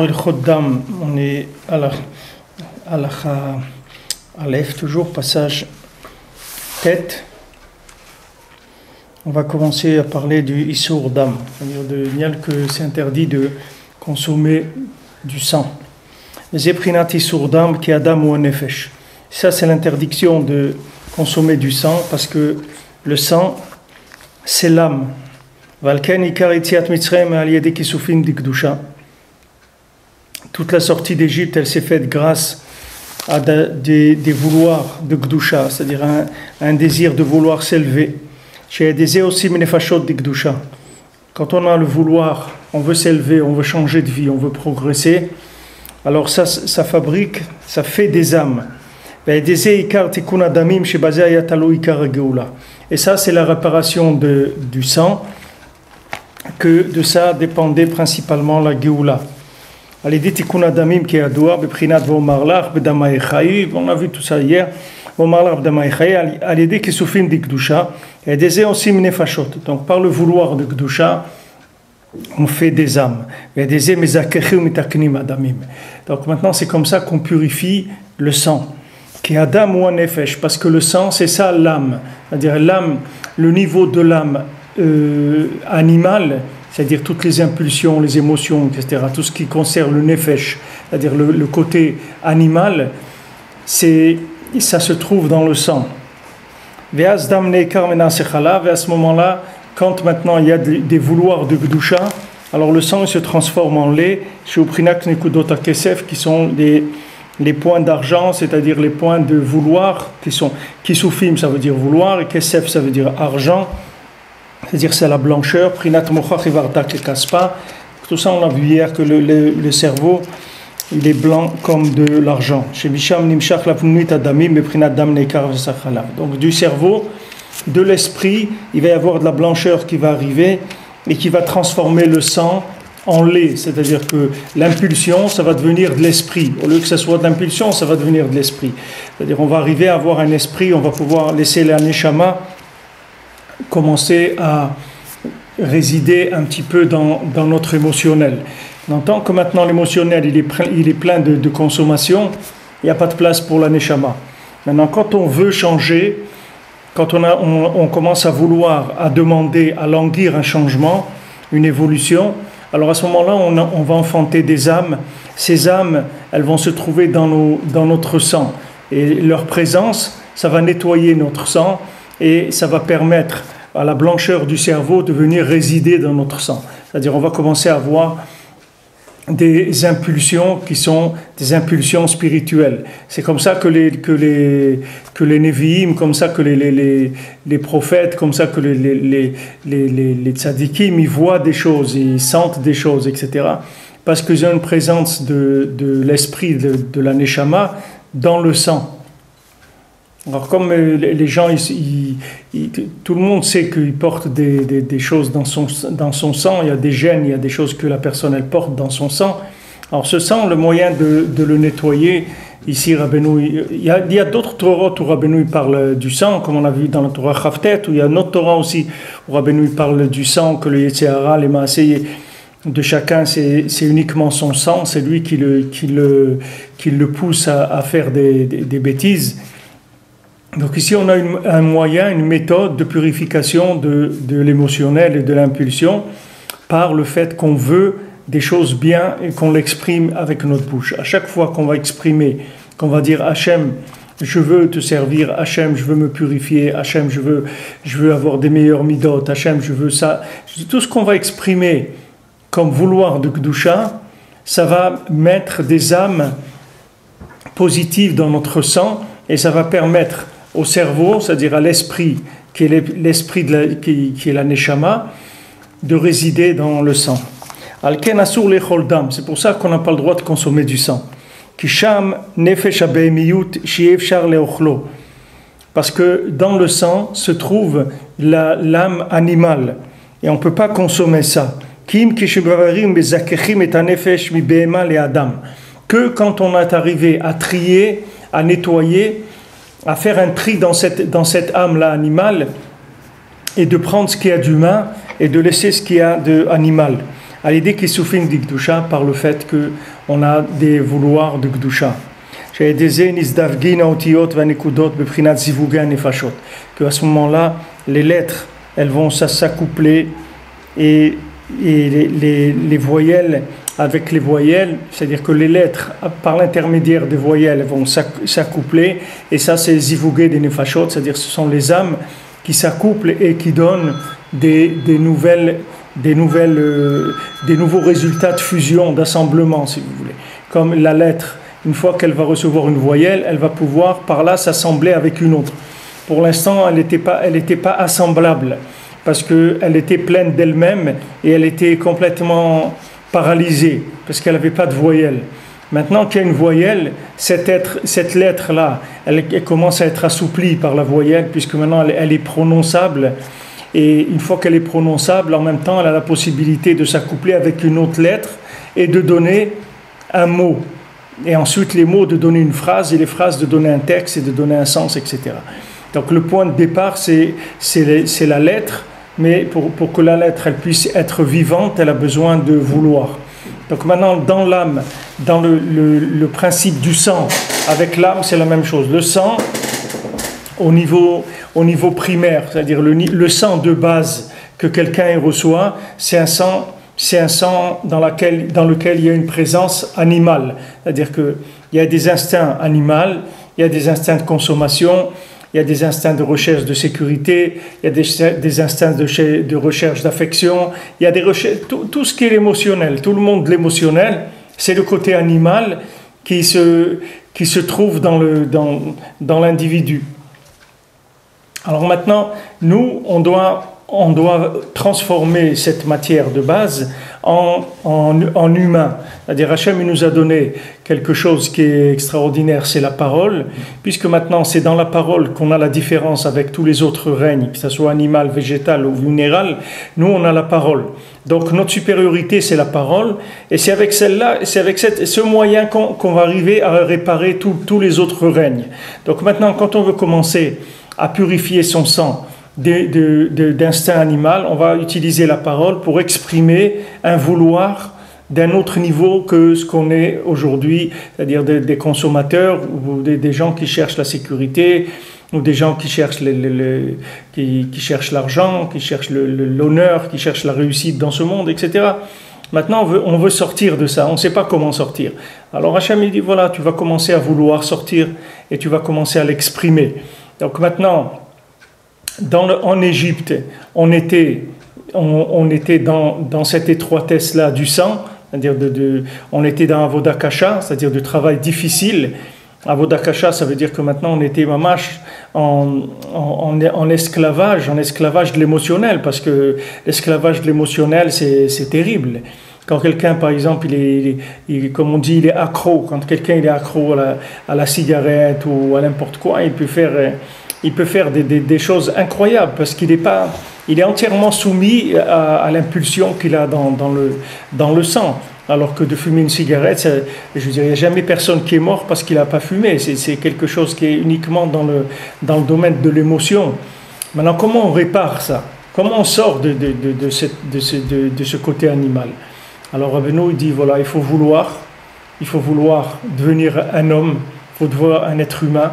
Dans le Choddam, on est à la Aleph, toujours passage tête. On va commencer à parler du Issour Dam, c'est-à-dire de Nial que c'est interdit de consommer du sang. Zeprinat Issour Dam qui Adam ou Nefesh. Ça, c'est l'interdiction de consommer du sang parce que le sang, c'est l'âme. Valken Ikar Itziat Mitzrayim al Yedek Kisufim Dikdusha. Toute la sortie d'Égypte, elle s'est faite grâce à des vouloirs de Gdusha, c'est-à-dire un désir de vouloir s'élever. Chez des aussi Menefashot de Gdusha. Quand on a le vouloir, on veut s'élever, on veut changer de vie, on veut progresser, alors ça fabrique, ça fait des âmes. Et ça, c'est la réparation du sang, que de ça dépendait principalement la Géoula. On a vu tout ça hier. Donc par le vouloir de Gdusha, on fait des âmes. Donc maintenant c'est comme ça qu'on purifie le sang. Parce que le sang, c'est ça l'âme. C'est-à-dire l'âme, le niveau de l'âme animale, c'est-à-dire toutes les impulsions, les émotions, etc., tout ce qui concerne le nefesh, c'est-à-dire le côté animal, ça se trouve dans le sang. Et à ce moment-là, quand maintenant il y a des vouloirs de Gdusha, alors le sang se transforme en lait, qui sont les points d'argent, c'est-à-dire les points de vouloir, qui sont kisufim, ça veut dire vouloir, et kesef, ça veut dire argent. C'est-à-dire c'est la blancheur, prinat mochach et vardak et kaspa. Tout ça on a vu hier que le cerveau il est blanc comme de l'argent. Chez Bisham nimshach la pnuit adamim mais prinat dam nekar v'sachalav. Donc du cerveau, de l'esprit, il va y avoir de la blancheur qui va arriver et qui va transformer le sang en lait. C'est-à-dire que l'impulsion, ça va devenir de l'esprit. Au lieu que ça soit de l'impulsion, ça va devenir de l'esprit. C'est-à-dire on va arriver à avoir un esprit, on va pouvoir laisser la neshama commencer à résider un petit peu dans notre émotionnel. Tant que maintenant l'émotionnel il est plein de consommation, il n'y a pas de place pour la neshama. Maintenant quand on veut changer, quand on commence à vouloir, à demander, à languir un changement, une évolution, alors à ce moment-là on va enfanter des âmes. Ces âmes, elles vont se trouver dans notre sang. Et leur présence, ça va nettoyer notre sang et ça va permettre à la blancheur du cerveau de venir résider dans notre sang. C'est-à-dire on va commencer à avoir des impulsions qui sont des impulsions spirituelles. C'est comme ça que les Nevi'im, comme ça que les prophètes, comme ça que les tzadikim, ils voient des choses, ils sentent des choses, etc. Parce qu'ils ont une présence de l'esprit, de la neshama dans le sang. Alors comme les gens, tout le monde sait qu'il porte des choses dans son sang, il y a des gènes, il y a des choses que la personne elle porte dans son sang. Alors ce sang, le moyen de le nettoyer, ici Rabbeinu, il y a d'autres Torahs où Rabbeinu parle du sang, comme on a vu dans la Torah Chavtet, où il y a un autre Torah aussi où Rabbeinu parle du sang, que le Yetzer Hara, les Maaseh de chacun, c'est uniquement son sang, c'est lui qui le pousse à faire des bêtises. Donc ici on a un moyen, une méthode de purification de l'émotionnel et de l'impulsion par le fait qu'on veut des choses bien et qu'on l'exprime avec notre bouche. À chaque fois qu'on va exprimer, qu'on va dire Hachem, je veux te servir, Hachem, je veux me purifier, Hachem, je veux avoir des meilleurs midot, Hachem, je veux ça. Tout ce qu'on va exprimer comme vouloir de Gdusha, ça va mettre des âmes positives dans notre sang et ça va permettre au cerveau, c'est-à-dire à l'esprit, qui est la neshama, de résider dans le sang. Alken asur lechol dam, c'est pour ça qu'on n'a pas le droit de consommer du sang. Kisham nefesh abeimiyut shiefshar leochlo, parce que dans le sang se trouve l'âme animale et on ne peut pas consommer ça. Kim kishbavarim bezakechim et anefesh mi beema le adam, que quand on est arrivé à trier, à nettoyer, à faire un tri dans cette âme-là animale et de prendre ce qu'il y a d'humain et de laisser ce qu'il y a d'animal. à l'idée qu'il souffre de Gdusha par le fait qu'on a des vouloirs de Gdusha. Qu'à ce moment-là, les lettres, elles vont s'accoupler et les voyelles avec les voyelles, c'est-à-dire que les lettres, par l'intermédiaire des voyelles, vont s'accoupler, et ça c'est zivugé des nefashot, c'est-à-dire ce sont les âmes qui s'accouplent et qui donnent des nouveaux résultats de fusion, d'assemblement, si vous voulez. Comme la lettre, une fois qu'elle va recevoir une voyelle, elle va pouvoir par là s'assembler avec une autre. Pour l'instant, elle n'était pas assemblable, parce qu'elle était pleine d'elle-même et elle était complètement paralysée, parce qu'elle n'avait pas de voyelle. Maintenant qu'il y a une voyelle, cette lettre-là, elle commence à être assouplie par la voyelle, puisque maintenant elle est prononçable. Et une fois qu'elle est prononçable, en même temps, elle a la possibilité de s'accoupler avec une autre lettre et de donner un mot. Et ensuite, les mots de donner une phrase, et les phrases de donner un texte et de donner un sens, etc. Donc le point de départ, c'est la lettre, mais pour que la lettre elle puisse être vivante, elle a besoin de vouloir. Donc maintenant, dans l'âme, dans le principe du sang, avec l'âme, c'est la même chose. Le sang, au niveau primaire, c'est-à-dire le sang de base que quelqu'un reçoit, c'est un sang dans lequel il y a une présence animale. C'est-à-dire qu'il y a des instincts animaux, il y a des instincts de consommation, il y a des instincts de recherche de sécurité, il y a des instincts de recherche d'affection, il y a tout ce qui est émotionnel, tout le monde de l'émotionnel, c'est le côté animal qui se trouve dans l'individu. Alors maintenant, nous, on doit transformer cette matière de base en humain. C'est-à-dire, Hachem, il nous a donné quelque chose qui est extraordinaire, c'est la parole, puisque maintenant, c'est dans la parole qu'on a la différence avec tous les autres règnes, que ce soit animal, végétal ou minéral. Nous, on a la parole. Donc, notre supériorité, c'est la parole, et c'est avec celle-là, c'est avec ce moyen qu'on va arriver à réparer tous les autres règnes. Donc maintenant, quand on veut commencer à purifier son sang d'instinct animal, on va utiliser la parole pour exprimer un vouloir d'un autre niveau que ce qu'on est aujourd'hui, c'est-à-dire des consommateurs ou des gens qui cherchent la sécurité, ou des gens qui cherchent qui cherchent l'argent, qui cherchent l'honneur, qui cherchent la réussite dans ce monde, etc. Maintenant, on veut sortir de ça, on ne sait pas comment sortir. Alors Hachem, il dit, voilà, tu vas commencer à vouloir sortir et tu vas commencer à l'exprimer. Donc maintenant, en Égypte, on était dans cette étroitesse-là du sang, c'est-à-dire on était dans Avoda Kasha, c'est-à-dire du travail difficile. Avoda Kasha, ça veut dire que maintenant on était mamash en esclavage de l'émotionnel, parce que l'esclavage de l'émotionnel, c'est terrible. Quand quelqu'un, par exemple, comme on dit, il est accro, quand quelqu'un il est accro à la cigarette ou à n'importe quoi, il peut faire des choses incroyables, parce qu'il est entièrement soumis à l'impulsion qu'il a dans le sang. Alors que de fumer une cigarette, je veux dire, il n'y a jamais personne qui est mort parce qu'il n'a pas fumé. C'est quelque chose qui est uniquement dans le domaine de l'émotion. Maintenant, comment on répare ça? Comment on sort de ce côté animal? Alors Rabbeinu, il dit, voilà, il faut vouloir devenir un homme, il faut devenir un être humain,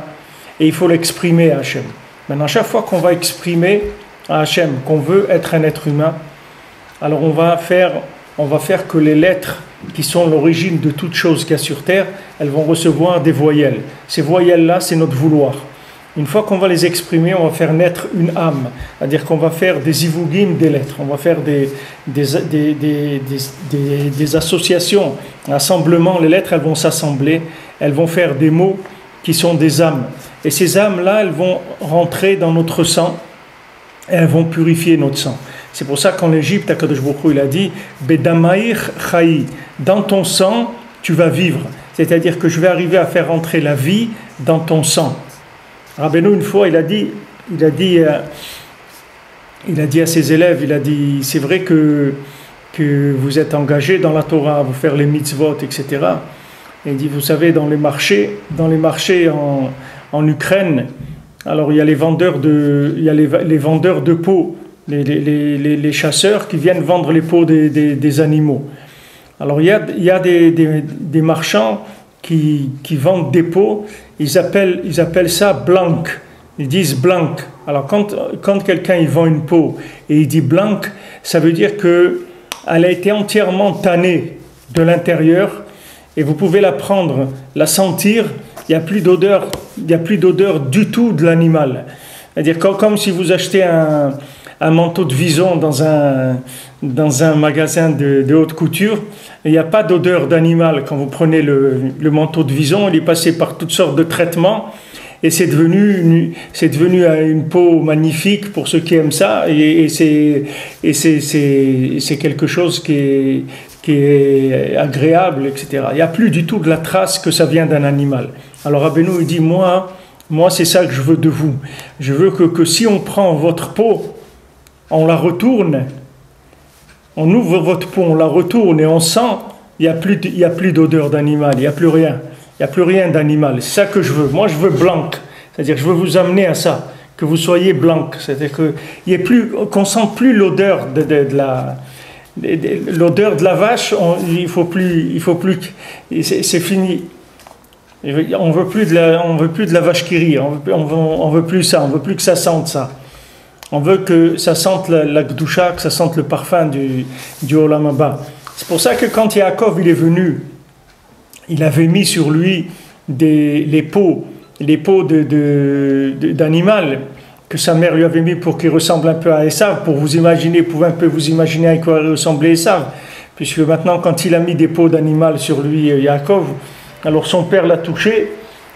et il faut l'exprimer à Hachem. Maintenant, chaque fois qu'on va exprimer à Hachem qu'on veut être un être humain, alors on va faire que les lettres qui sont l'origine de toute chose qu'il y a sur terre, elles vont recevoir des voyelles. Ces voyelles-là, c'est notre vouloir. Une fois qu'on va les exprimer, on va faire naître une âme, c'est-à-dire qu'on va faire des ivugim des lettres, on va faire des associations, un assemblement, les lettres, elles vont s'assembler, elles vont faire des mots qui sont des âmes. Et ces âmes-là, elles vont rentrer dans notre sang et elles vont purifier notre sang. C'est pour ça qu'en Égypte, Akadosh Baruch Hu, il a dit « Bedamaïr chayi » dans ton sang, tu vas vivre. C'est-à-dire que je vais arriver à faire entrer la vie dans ton sang. Rabbeinu, une fois, il a dit à ses élèves, il a dit, c'est vrai que vous êtes engagés dans la Torah, vous faire les mitzvot, etc. Et il dit, vous savez, dans les marchés en Ukraine, alors il y a les vendeurs de peau les chasseurs qui viennent vendre les peaux des animaux. Alors il y a des marchands qui vendent des peaux, ils appellent ça blanc, ils disent blanc. Alors quand quelqu'un il vend une peau et il dit blanc, ça veut dire qu'elle a été entièrement tannée de l'intérieur et vous pouvez la prendre, la sentir, il n'y a plus d'odeur du tout de l'animal. C'est-à-dire comme si vous achetez un manteau de vison dans un magasin de haute couture, il n'y a pas d'odeur d'animal. Quand vous prenez le manteau de vison, il est passé par toutes sortes de traitements et c'est devenu une peau magnifique pour ceux qui aiment ça et c'est quelque chose qui est agréable, etc. Il n'y a plus du tout de la trace que ça vient d'un animal. Alors Rabbeinu il dit moi c'est ça que je veux de vous. Je veux que si on prend votre peau, on la retourne, on ouvre votre peau, on la retourne et on sent, il n'y a plus d'odeur d'animal, il n'y a plus rien. Il n'y a plus rien d'animal. C'est ça que je veux. Moi, je veux blanc. C'est-à-dire que je veux vous amener à ça, que vous soyez blanc. C'est-à-dire qu'on ne sente plus l'odeur l'odeur de la vache. Il faut plus. C'est fini. On veut plus de la vache qui rit. On veut plus ça. On veut plus que ça sente ça. On veut que ça sente la Gdusha, que ça sente le parfum du Olam Haba. C'est pour ça que quand Yaakov il est venu, il avait mis sur lui les peaux d'animal que sa mère lui avait mis pour qu'il ressemble un peu à Esav, pour vous imaginer, pouvez un peu vous imaginer à quoi ressemblait Esav, puisque maintenant quand il a mis des peaux d'animal sur lui, Yaakov, alors son père l'a touché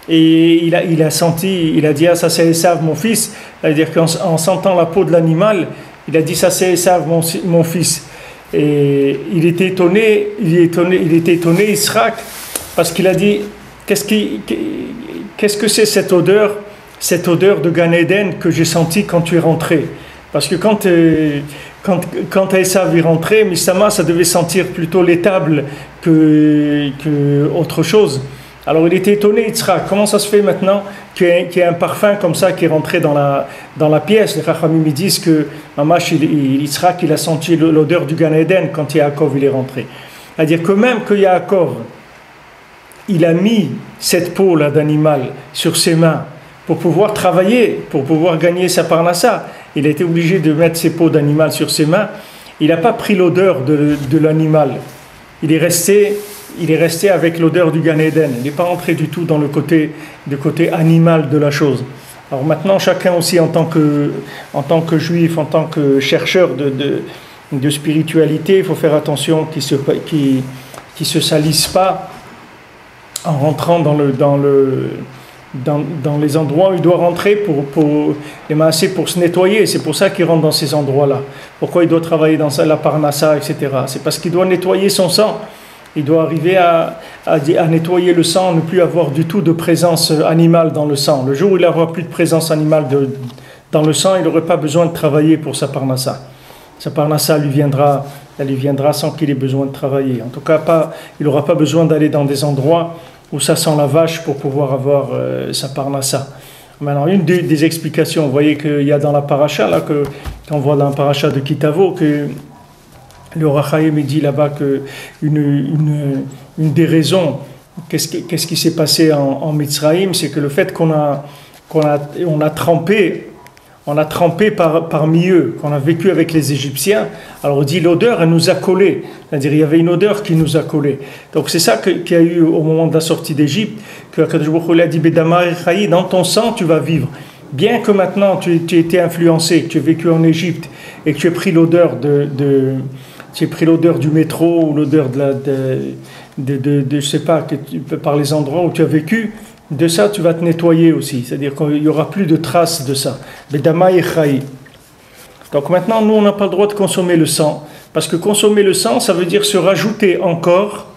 et il a senti, il a dit ah ça c'est Esav mon fils, c'est-à-dire qu'en sentant la peau de l'animal, il a dit ça c'est Esav mon fils. Et il était étonné, Israq, parce qu'il a dit qu'est-ce que c'est cette odeur de Gan Eden que j'ai senti quand tu es rentré. Parce que quand Esav est rentré, Mistama, ça devait sentir plutôt l'étable que autre chose. Alors il était étonné, Yitzhak, comment ça se fait maintenant qu'il y ait un parfum comme ça qui est rentré dans la pièce. Les Chachamim disent que Mamash, Yitzhak, il a senti l'odeur du Gan Eden quand Yaakov il est rentré. C'est-à-dire que même que Yaakov, il a mis cette peau-là d'animal sur ses mains pour pouvoir travailler, pour pouvoir gagner sa parnassa. Il a été obligé de mettre ses peaux d'animal sur ses mains. Il n'a pas pris l'odeur de l'animal. Il est resté avec l'odeur du Gan Eden. Il n'est pas entré du tout dans le côté animal de la chose. Alors maintenant, chacun aussi en tant que juif, en tant que chercheur de spiritualité, il faut faire attention qu'il ne se salisse pas en rentrant dans les endroits où il doit rentrer pour se nettoyer. C'est pour ça qu'il rentre dans ces endroits-là. Pourquoi il doit travailler dans la parnassa, etc. C'est parce qu'il doit nettoyer son sang. Il doit arriver à nettoyer le sang, ne plus avoir du tout de présence animale dans le sang. Le jour où il n'aura plus de présence animale dans le sang, il n'aurait pas besoin de travailler pour sa parnassa. Sa parnassa elle lui viendra sans qu'il ait besoin de travailler. En tout cas, il n'aura pas besoin d'aller dans des endroits où ça sent la vache pour pouvoir avoir sa parnassa. Maintenant, une des explications, vous voyez qu'il y a dans la paracha, là, quand on voit dans la paracha de Kitavo, que le Rachaim dit là-bas qu'une des raisons, qu'est-ce qui s'est passé en Mitzraïm, c'est que le fait qu'on a trempé parmi eux, qu'on a vécu avec les Égyptiens, alors on dit l'odeur, elle nous a collés. C'est-à-dire il y avait une odeur qui nous a collés. Donc c'est ça qu'il y a eu au moment de la sortie d'Égypte, que Akadosh Baruch Hu a dit dans ton sang tu vas vivre. Bien que maintenant tu aies été influencé, que tu aies vécu en Égypte et que tu aies pris l'odeur du métro ou l'odeur je sais pas, par les endroits où tu as vécu, de ça tu vas te nettoyer aussi, c'est-à-dire qu'il n'y aura plus de traces de ça. Donc maintenant nous on n'a pas le droit de consommer le sang, parce que consommer le sang ça veut dire se rajouter encore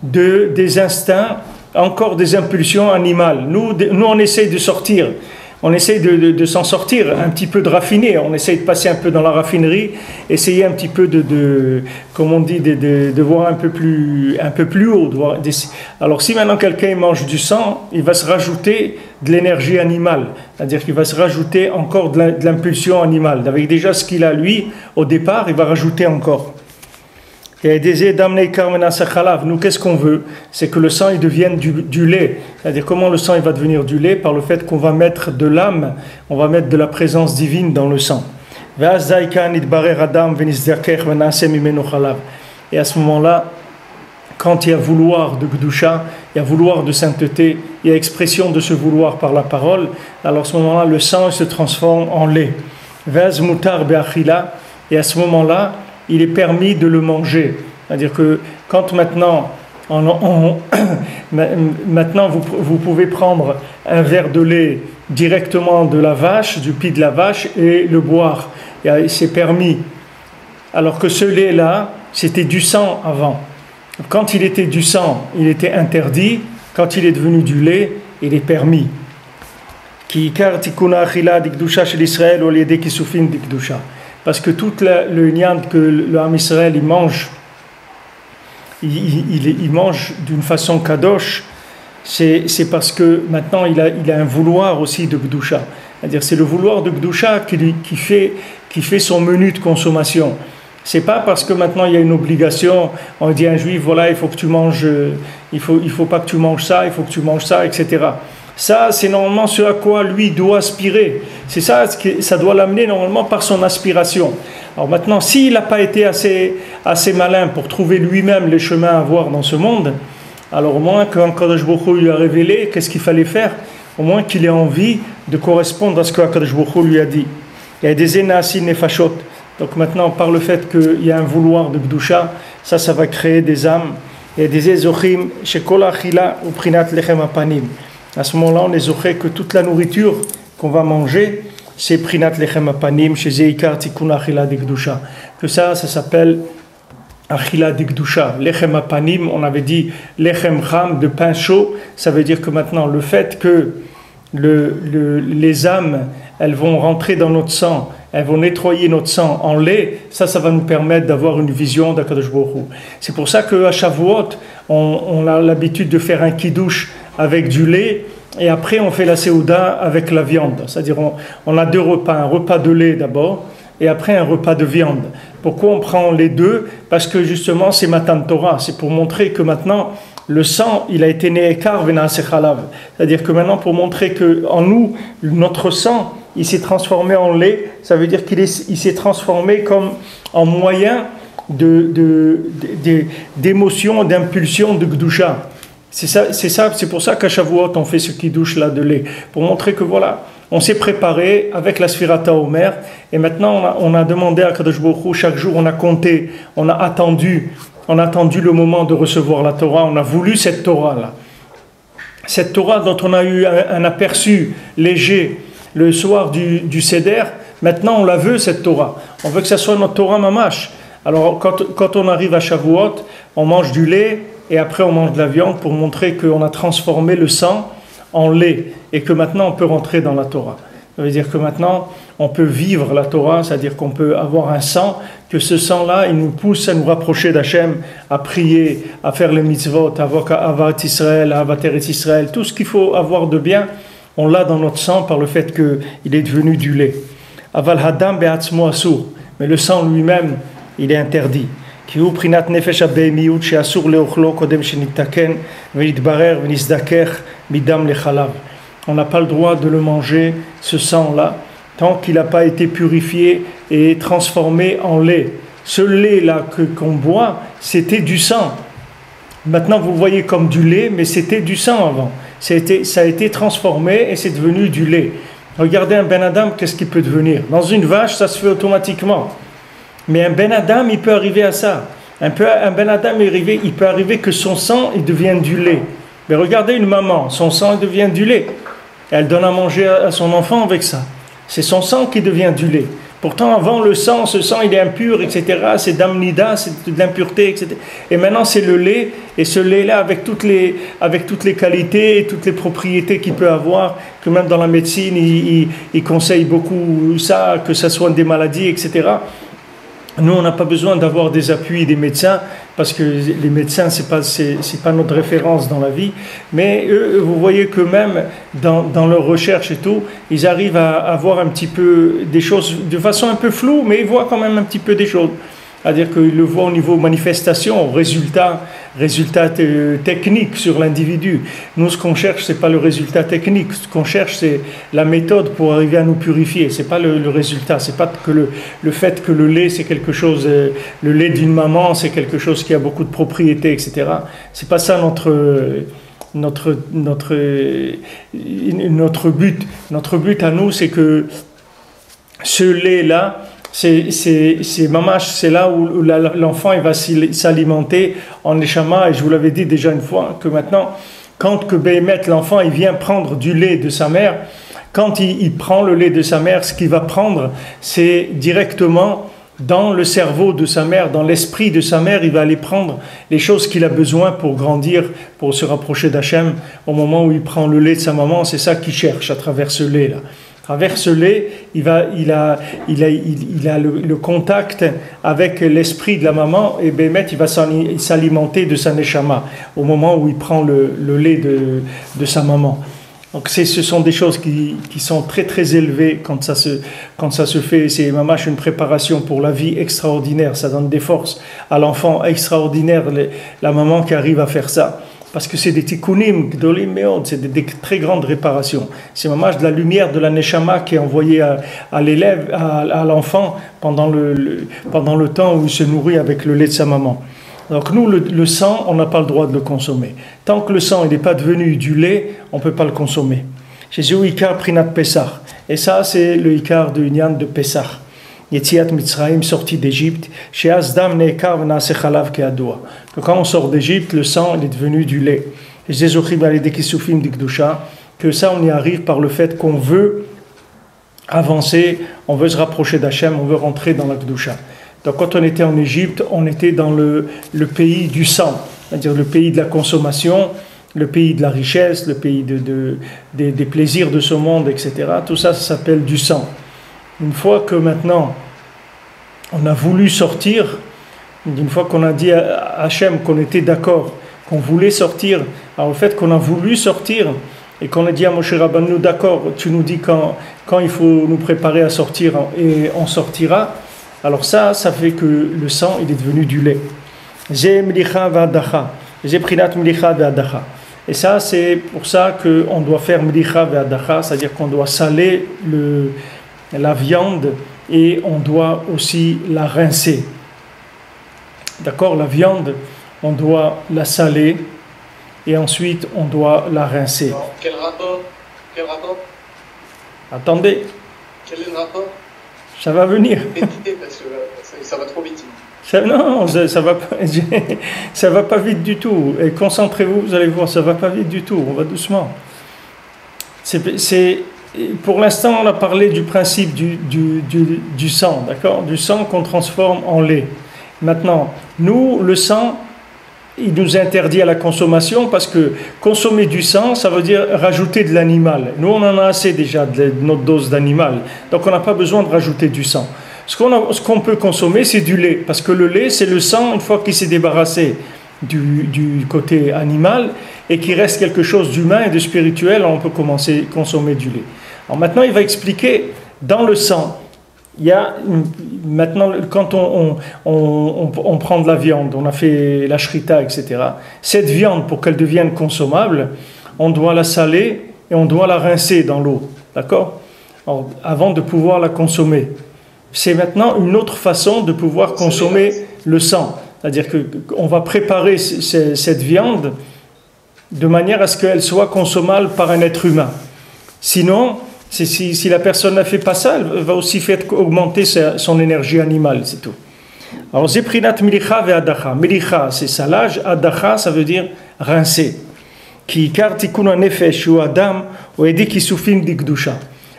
des instincts, encore des impulsions animales. Nous on essaye de sortir, on essaye de s'en sortir, un petit peu de raffiner, on essaye de passer un peu dans la raffinerie, essayer un petit peu comme on dit, de voir un peu plus haut. Alors si maintenant quelqu'un mange du sang, il va se rajouter de l'énergie animale, c'est-à-dire qu'il va se rajouter encore de l'impulsion animale. Avec déjà ce qu'il a lui, au départ, il va rajouter encore. Et nous, qu'est-ce qu'on veut? C'est que le sang il devienne du lait. C'est-à-dire comment le sang il va devenir du lait? Par le fait qu'on va mettre de l'âme, on va mettre de la présence divine dans le sang. Et à ce moment-là, quand il y a vouloir de Gdusha, il y a vouloir de sainteté, il y a expression de ce vouloir par la parole, alors à ce moment-là, le sang se transforme en lait. Et à ce moment-là, il est permis de le manger. C'est-à-dire que quand maintenant, maintenant vous pouvez prendre un verre de lait directement de la vache, du pied de la vache, et le boire. Et c'est permis. Alors que ce lait-là, c'était du sang avant. Quand il était du sang, il était interdit. Quand il est devenu du lait, il est permis. Parce que tout le nian que le Ham Israël il mange d'une façon kadosh, c'est parce que maintenant il a un vouloir aussi de Gdusha. C'est-à-dire c'est le vouloir de Gdusha qui fait son menu de consommation. C'est pas parce que maintenant il y a une obligation, on dit à un juif, voilà, il faut que tu manges, il faut pas que tu manges ça, il faut que tu manges ça, etc. Ça, c'est normalement ce à quoi lui doit aspirer. C'est ça, ça doit l'amener normalement par son aspiration. Alors maintenant, s'il n'a pas été assez malin pour trouver lui-même les chemins à voir dans ce monde, alors au moins quand Kadosh Baruch Hu lui a révélé, qu'est-ce qu'il fallait faire? Au moins qu'il ait envie de correspondre à ce que Kadosh Baruch Hu lui a dit. Il y a des enasi nefashot. Donc maintenant, par le fait qu'il y a un vouloir de Gdusha, ça va créer des âmes. Il y a des ezochim, shekol achila ou prinat lechem apanim. À ce moment-là, on est zoché que toute la nourriture qu'on va manger, c'est prinat lechem apanim, chez zeikar tikun achila de Gdusha. Que ça s'appelle achila de Gdusha. Lechem apanim, on avait dit lechem cham, de pain chaud. Ça veut dire que maintenant, le fait que les âmes, elles vont rentrer dans notre sang, elles vont nettoyer notre sang en lait, ça va nous permettre d'avoir une vision d'Akadosh Baruch Hu. C'est pour ça qu'à Shavuot, on a l'habitude de faire un kiddush avec du lait, et après on fait la Seouda avec la viande. C'est-à-dire on a deux repas, un repas de lait d'abord, et après un repas de viande. Pourquoi on prend les deux? Parce que justement c'est Matan Torah, c'est pour montrer que maintenant le sang, il a été ne'ekar v'na'aseh chalav. C'est-à-dire que maintenant pour montrer que en nous, notre sang, il s'est transformé en lait, ça veut dire qu'il s'est transformé comme en moyen d'émotion, d'impulsion de Gdusha. C'est pour ça qu'à Shavuot, on fait ce kiddush là de lait, pour montrer que voilà, on s'est préparé avec la Sfirata Omer, et maintenant on a demandé à Kadosh Baruch Hu, chaque jour on a compté, on a attendu le moment de recevoir la Torah, on a voulu cette Torah là. Cette Torah dont on a eu un aperçu léger le soir du Seder, maintenant on la veut cette Torah. On veut que ça soit notre Torah mamash. Alors quand on arrive à Shavuot, on mange du lait et après on mange de la viande pour montrer qu'on a transformé le sang en lait et que maintenant on peut rentrer dans la Torah. Ça veut dire que maintenant on peut vivre la Torah, c'est-à-dire qu'on peut avoir un sang, que ce sang-là, il nous pousse à nous rapprocher d'Hachem, à prier, à faire les mitzvot, à avoir Avat Israël, à Avat Eretz Israël, tout ce qu'il faut avoir de bien, on l'a dans notre sang par le fait qu'il est devenu du lait. Aval hadam be'atzmo asur, mais le sang lui-même, il est interdit. Ki hu prinat nefesh habehemiyut she'asur leochlo kodem shenitaken ve'nitbarer ve'nisdaker midam lechalav. On n'a pas le droit de le manger, ce sang-là, tant qu'il n'a pas été purifié et transformé en lait. Ce lait-là qu'on boit, c'était du sang. Maintenant, vous voyez comme du lait, mais c'était du sang avant. Ça a été transformé et c'est devenu du lait. Regardez un Ben Adam, qu'est-ce qu'il peut devenir? Dans une vache, ça se fait automatiquement. Mais un Ben Adam, il peut arriver à ça. Un Ben Adam, il peut arriver que son sang, il devienne du lait. Mais regardez une maman, son sang il devient du lait. Elle donne à manger à son enfant avec ça. C'est son sang qui devient du lait. Pourtant, avant, le sang, ce sang, il est impur, etc. C'est damnida, c'est de l'impureté, etc. Et maintenant, c'est le lait. Et ce lait-là, avec toutes les qualités et toutes les propriétés qu'il peut avoir, que même dans la médecine, il conseille beaucoup ça, que ça soigne des maladies, etc. Nous, on n'a pas besoin d'avoir des appuis des médecins, parce que les médecins, c'est pas notre référence dans la vie. Mais eux, vous voyez que même dans leurs recherches et tout, ils arrivent à voir un petit peu des choses de façon un peu floue, mais ils voient quand même un petit peu des choses. C'est-à-dire qu'ils le voient au niveau manifestation, résultat technique sur l'individu. Nous, ce qu'on cherche, c'est pas le résultat technique. Ce qu'on cherche, c'est la méthode pour arriver à nous purifier. C'est pas le résultat. C'est pas que le fait que le lait, c'est quelque chose, le lait d'une maman, c'est quelque chose qui a beaucoup de propriétés, etc. C'est pas ça notre but. Notre but à nous, c'est que ce lait-là, c'est mamash, c'est là où l'enfant il va s'alimenter en neshama. Et je vous l'avais dit déjà une fois que maintenant, quand que Béhémet, l'enfant, il vient prendre du lait de sa mère, quand il prend le lait de sa mère, ce qu'il va prendre, c'est directement dans le cerveau de sa mère, dans l'esprit de sa mère, il va aller prendre les choses qu'il a besoin pour grandir, pour se rapprocher d'Hachem. Au moment où il prend le lait de sa maman, c'est ça qu'il cherche à travers ce lait-là. À travers ce lait, il a le contact avec l'esprit de la maman, et Béhémet, il va s'alimenter de sa neshama au moment où il prend le lait de sa maman. Donc ce sont des choses qui sont très très élevées quand ça se fait. C'est mamash une préparation pour la vie extraordinaire. Ça donne des forces à l'enfant extraordinaire, la maman qui arrive à faire ça. Parce que c'est des tikkunim, gdolim meod, c'est des très grandes réparations. C'est mamash de la lumière de la neshama qui est envoyée à l'élève, à l'enfant pendant le temps où il se nourrit avec le lait de sa maman. Donc nous, le sang, on n'a pas le droit de le consommer. Tant que le sang n'est pas devenu du lait, on ne peut pas le consommer. Jésus, Ikar Prinat Pessah. Et ça, c'est le Ikar de Inyan de Pessah. Yetziat Mitzrayim, sorti d'Égypte. Chez Asdam Neekar V'Naase Chalav Keadoua. Que quand on sort d'Égypte, le sang, il est devenu du lait. Et Jézochim Alede Kisufim Dikdusha. Que ça, on y arrive par le fait qu'on veut avancer, on veut se rapprocher d'Hachem, on veut rentrer dans la Kdusha. Donc quand on était en Égypte, on était dans le pays du sang, c'est-à-dire le pays de la consommation, le pays de la richesse, le pays des plaisirs de ce monde, etc. Tout ça, ça s'appelle du sang. Une fois que maintenant, on a voulu sortir, une fois qu'on a dit à Hachem qu'on était d'accord, qu'on voulait sortir, alors le fait qu'on a voulu sortir, et qu'on a dit à Moshe Rabbeinu, d'accord, tu nous dis quand il faut nous préparer à sortir, et on sortira. Alors ça fait que le sang, il est devenu du lait. J'ai mlicha v'adacha. J'ai prinat mlicha v'adacha. Et ça, c'est pour ça qu'on doit faire mlicha v'adacha, c'est-à-dire qu'on doit saler la viande et on doit aussi la rincer. D'accord? La viande, on doit la saler et ensuite on doit la rincer. Alors, quel rapport? Attendez. Quel est le rapport? Ça va venir. Méditez parce que ça va trop vite. Non, ça va pas vite du tout. Et concentrez-vous, vous allez voir, ça va pas vite du tout. On va doucement. Pour l'instant, on a parlé du principe du sang, d'accord? Du sang qu'on transforme en lait. Maintenant, nous, le sang, il nous interdit à la consommation parce que consommer du sang, ça veut dire rajouter de l'animal. Nous, on en a assez déjà de notre dose d'animal. Donc, on n'a pas besoin de rajouter du sang. Ce qu'on peut consommer, c'est du lait. Parce que le lait, c'est le sang, une fois qu'il s'est débarrassé du côté animal et qu'il reste quelque chose d'humain et de spirituel, on peut commencer à consommer du lait. Alors maintenant, il va expliquer dans le sang. Il y a maintenant, quand on prend de la viande, on a fait la shrita, etc. Cette viande, pour qu'elle devienne consommable, on doit la saler et on doit la rincer dans l'eau, d'accord? Avant de pouvoir la consommer. C'est maintenant une autre façon de pouvoir consommer le sang. C'est-à-dire qu'on va préparer cette viande de manière à ce qu'elle soit consommable par un être humain. Sinon, si la personne ne fait pas ça, elle va aussi faire augmenter son énergie animale, c'est tout. Alors, Zeprinat Milicha ve Adacha. Milicha, c'est salage. Adacha, ça veut dire rincer. Qui kartikuna nefesh ou adam ou edi kisufim dikdusha.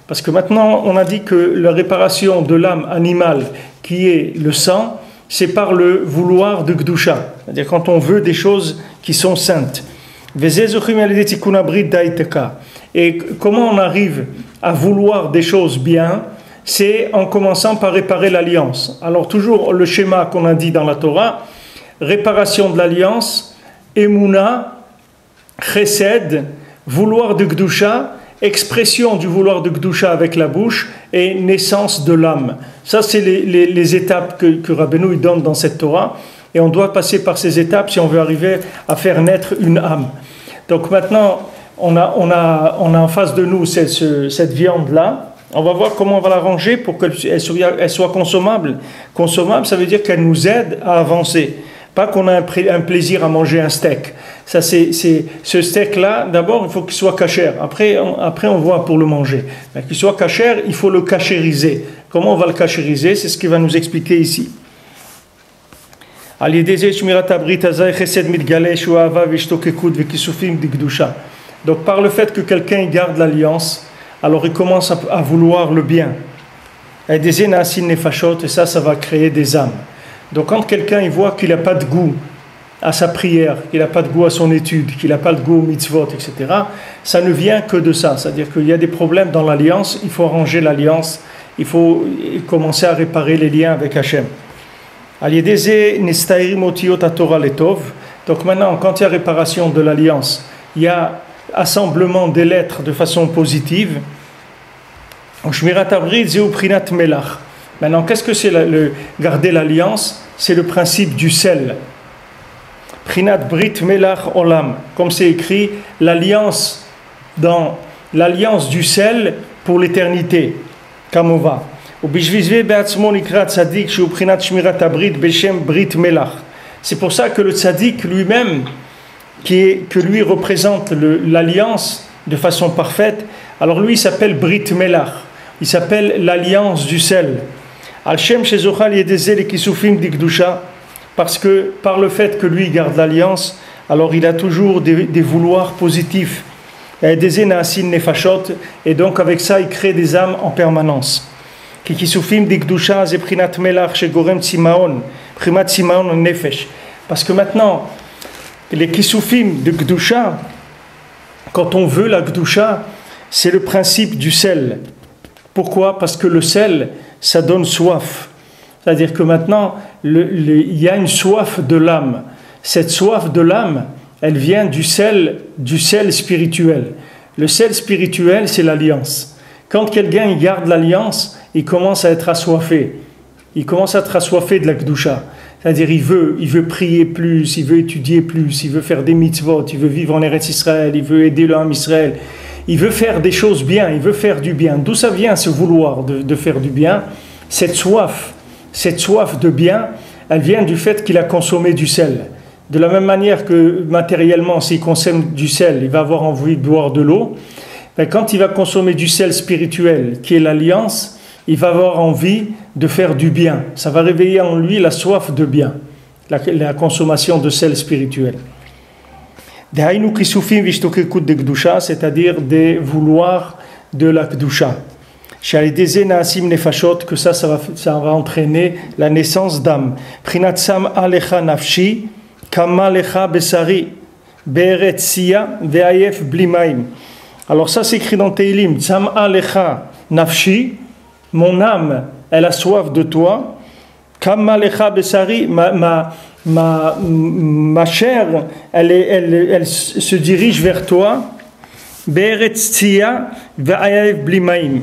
Parce que maintenant, on a dit que la réparation de l'âme animale, qui est le sang, c'est par le vouloir de Gdusha. C'est-à-dire quand on veut des choses qui sont saintes. Et comment on arrive à vouloir des choses bien? C'est en commençant par réparer l'alliance. Alors toujours le schéma qu'on a dit dans la Torah, réparation de l'alliance, Emouna, Chesed, vouloir de Gdusha, expression du vouloir de Gdusha avec la bouche et naissance de l'âme. Ça, c'est les étapes que Rabbeinu donne dans cette Torah. Et on doit passer par ces étapes si on veut arriver à faire naître une âme. Donc maintenant, on a en face de nous cette viande-là. On va voir comment on va la ranger pour qu'elle soit consommable. Consommable, ça veut dire qu'elle nous aide à avancer. Pas qu'on a un plaisir à manger un steak. Ça, c'est ce steak-là, d'abord, il faut qu'il soit cachère. Après, on voit pour le manger. Mais qu'il soit cachère, il faut le cachériser. Comment on va le cachériser? C'est ce qu'il va nous expliquer ici. Donc, par le fait que quelqu'un garde l'alliance, alors il commence à vouloir le bien. Et ça va créer des âmes. Donc quand quelqu'un il voit qu'il n'a pas de goût à sa prière, qu'il n'a pas de goût à son étude, qu'il n'a pas de goût au mitzvot, etc., ça ne vient que de ça. C'est-à-dire qu'il y a des problèmes dans l'alliance, il faut arranger l'alliance, il faut commencer à réparer les liens avec Hachem. Donc maintenant, quand il y a réparation de l'alliance, il y a assemblement des lettres de façon positive. Maintenant, qu'est-ce que c'est garder l'alliance? C'est le principe du sel. Prinat brit melach olam, comme c'est écrit, l'alliance du sel pour l'éternité. Kamova. C'est pour ça que le tzaddik lui-même, que lui représente l'alliance de façon parfaite, alors lui il s'appelle Brit Melach, il s'appelle l'alliance du sel. Al-Shem Shezochal Yedezel Kisufim Dikdusha, parce que par le fait que lui garde l'alliance, alors il a toujours des vouloirs positifs. Et donc avec ça il crée des âmes en permanence. Kisufim Dikdusha Zeprinat Melach Shegorem Tsimaon, Primat Tsimaon Nefesh. Parce que maintenant, les Kisufim de Gdusha, quand on veut la Gdusha, c'est le principe du sel. Pourquoi? Parce que le sel, ça donne soif. C'est-à-dire que maintenant, il y a une soif de l'âme. Cette soif de l'âme, elle vient du sel spirituel. Le sel spirituel, c'est l'alliance. Quand quelqu'un garde l'alliance, il commence à être assoiffé. Il commence à être assoiffé de la Gdusha. C'est-à-dire il veut prier plus, il veut étudier plus, il veut faire des mitzvot, il veut vivre en Eretz Israël, il veut aider le Ham Israël. Il veut faire des choses bien, il veut faire du bien. D'où ça vient ce vouloir de faire du bien? Cette soif de bien, elle vient du fait qu'il a consommé du sel. De la même manière que matériellement, s'il consomme du sel, il va avoir envie de boire de l'eau. Mais quand il va consommer du sel spirituel, qui est l'alliance, il va avoir envie de faire du bien. Ça va réveiller en lui la soif de bien, la consommation de sel spirituel. C'est-à-dire des vouloirs de la Kedusha. Que ça va entraîner la naissance d'âme. Prinatsam alecha nafshi, kama lecha besari, be'eret siya, ve'ayef blimaim. Alors ça s'écrit dans Teilim. Tsam alecha nafshi, mon âme, elle a soif de toi. Kama lecha besari, ma chair, elle se dirige vers toi. Be'eretz tzia ve'ayev blimaim.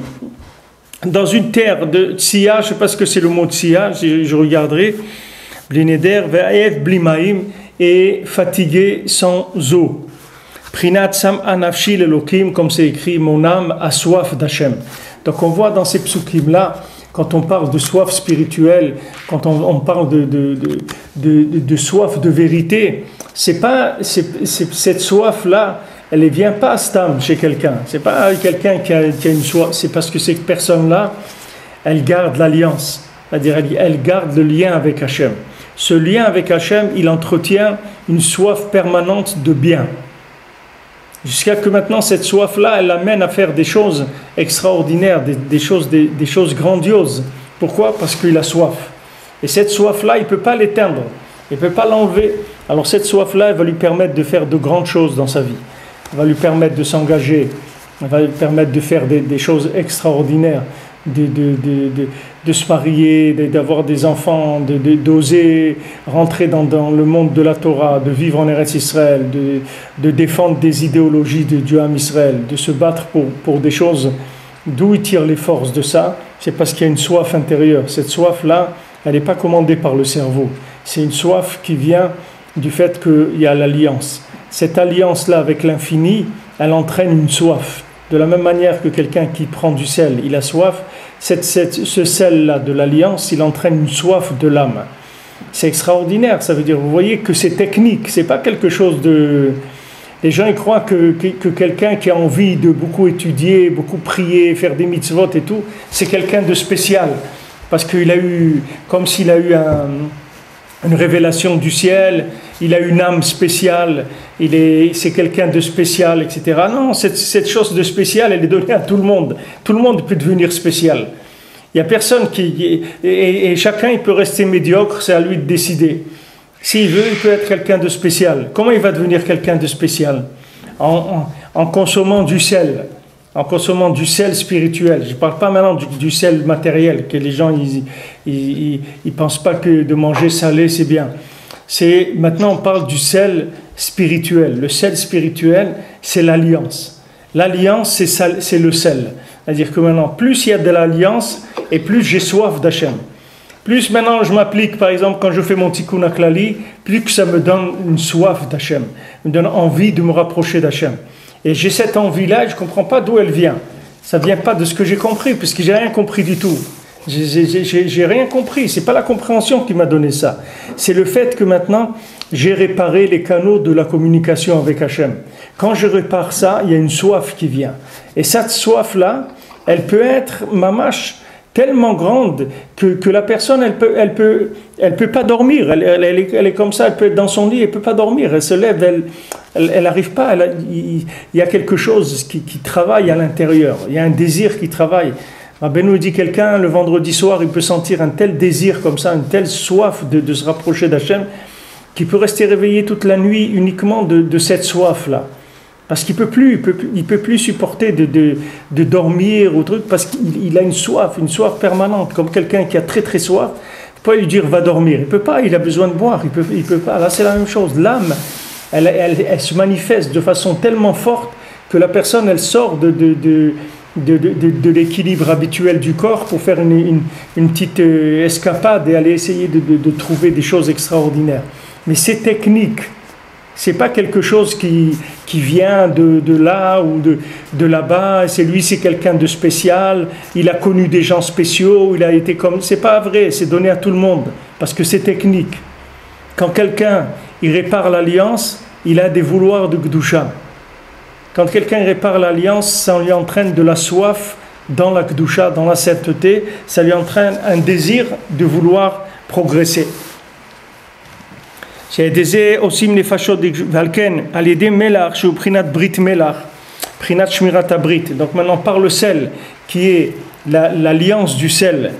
Dans une terre de tzia, je ne sais pas ce que c'est le mot tzia, je regarderai. Blineder ve'ayev blimaim, et fatigué sans eau. Prinat sam anafshi lelokim, comme c'est écrit, mon âme a soif d'Hachem. Donc on voit dans ces psukim-là, quand on parle de soif spirituelle, quand on parle de soif de vérité, cette soif-là, elle ne vient pas stam chez quelqu'un. Ce n'est pas quelqu'un qui a une soif, c'est parce que cette personne-là, elle garde l'alliance. C'est-à-dire, elle garde le lien avec Hachem. Ce lien avec Hachem, il entretient une soif permanente de bien. Jusqu'à que maintenant, cette soif-là, elle l'amène à faire des choses extraordinaires, des choses grandioses. Pourquoi? Parce qu'il a soif. Et cette soif-là, il ne peut pas l'éteindre. Il ne peut pas l'enlever. Alors cette soif-là, elle va lui permettre de faire de grandes choses dans sa vie. Elle va lui permettre de s'engager. Elle va lui permettre de faire des choses extraordinaires. De se marier, d'avoir des enfants, d'oser rentrer dans le monde de la Torah, de vivre en Eretz Israël, de défendre des idéologies de Dieu en Israël, de se battre pour des choses. D'où il tire les forces de ça? C'est parce qu'il y a une soif intérieure. Cette soif-là, elle n'est pas commandée par le cerveau. C'est une soif qui vient du fait qu'il y a l'alliance. Cette alliance-là avec l'infini, elle entraîne une soif. De la même manière que quelqu'un qui prend du sel, il a soif, ce sel-là de l'alliance, il entraîne une soif de l'âme. C'est extraordinaire, ça veut dire, vous voyez que c'est technique, c'est pas quelque chose de... Les gens ils croient que quelqu'un qui a envie de beaucoup étudier, beaucoup prier, faire des mitzvot et tout, c'est quelqu'un de spécial. Parce qu'il a eu, comme s'il a eu une révélation du ciel, il a une âme spéciale, c'est quelqu'un de spécial, etc. Non, cette chose de spécial, elle est donnée à tout le monde. Tout le monde peut devenir spécial. Il n'y a personne et chacun il peut rester médiocre, c'est à lui de décider. S'il veut, il peut être quelqu'un de spécial. Comment il va devenir quelqu'un de spécial? En consommant du sel. En consommant du sel spirituel. Je ne parle pas maintenant du sel matériel, que les gens ils pensent pas que de manger salé c'est bien. Maintenant on parle du sel spirituel. Le sel spirituel, c'est l'alliance. L'alliance, c'est le sel. C'est-à-dire que maintenant, plus il y a de l'alliance, et plus j'ai soif d'Hachem. Plus maintenant je m'applique, par exemple, quand je fais mon tikkun haklali, plus que ça me donne une soif d'Hachem, me donne envie de me rapprocher d'Hachem. Et j'ai cette envie-là, je ne comprends pas d'où elle vient. Ça ne vient pas de ce que j'ai compris, puisque je n'ai rien compris du tout. J'ai rien compris, ce n'est pas la compréhension qui m'a donné ça. C'est le fait que maintenant, j'ai réparé les canaux de la communication avec Hachem. Quand je répare ça, il y a une soif qui vient. Et cette soif-là, elle peut être mamash, tellement grande que la personne, elle peut pas dormir. Elle est comme ça, elle peut être dans son lit, elle peut pas dormir. Elle se lève, elle n'arrive pas. Il y a quelque chose qui travaille à l'intérieur. Il y a un désir qui travaille. Rabbeinu dit quelqu'un, le vendredi soir, il peut sentir un tel désir comme ça, une telle soif de se rapprocher d'Hachem, qu'il peut rester réveillé toute la nuit uniquement de cette soif-là. Parce qu'il peut plus supporter de dormir ou truc, parce qu'il a une soif permanente, comme quelqu'un qui a très très soif. Il ne peut pas lui dire va dormir, il peut pas, il a besoin de boire, il peut pas. Là c'est la même chose. L'âme, elle se manifeste de façon tellement forte que la personne elle sort de l'équilibre habituel du corps pour faire une petite escapade et aller essayer de trouver des choses extraordinaires. Mais c'est technique. C'est pas quelque chose qui vient de là ou de là-bas. C'est quelqu'un de spécial. Il a connu des gens spéciaux. Il a été comme. C'est pas vrai. C'est donné à tout le monde parce que c'est technique. Quand quelqu'un il répare l'alliance, il a des vouloirs de Kedusha. Quand quelqu'un répare l'alliance, ça lui entraîne de la soif dans la Kedusha, dans la sainteté. Ça lui entraîne un désir de vouloir progresser. עושים נפשות ועל כן על ידי מלח שהוא בחינת ברית מלח, בחינת שמירת הברית. Donc maintenant par le sel qui est l'alliance du sel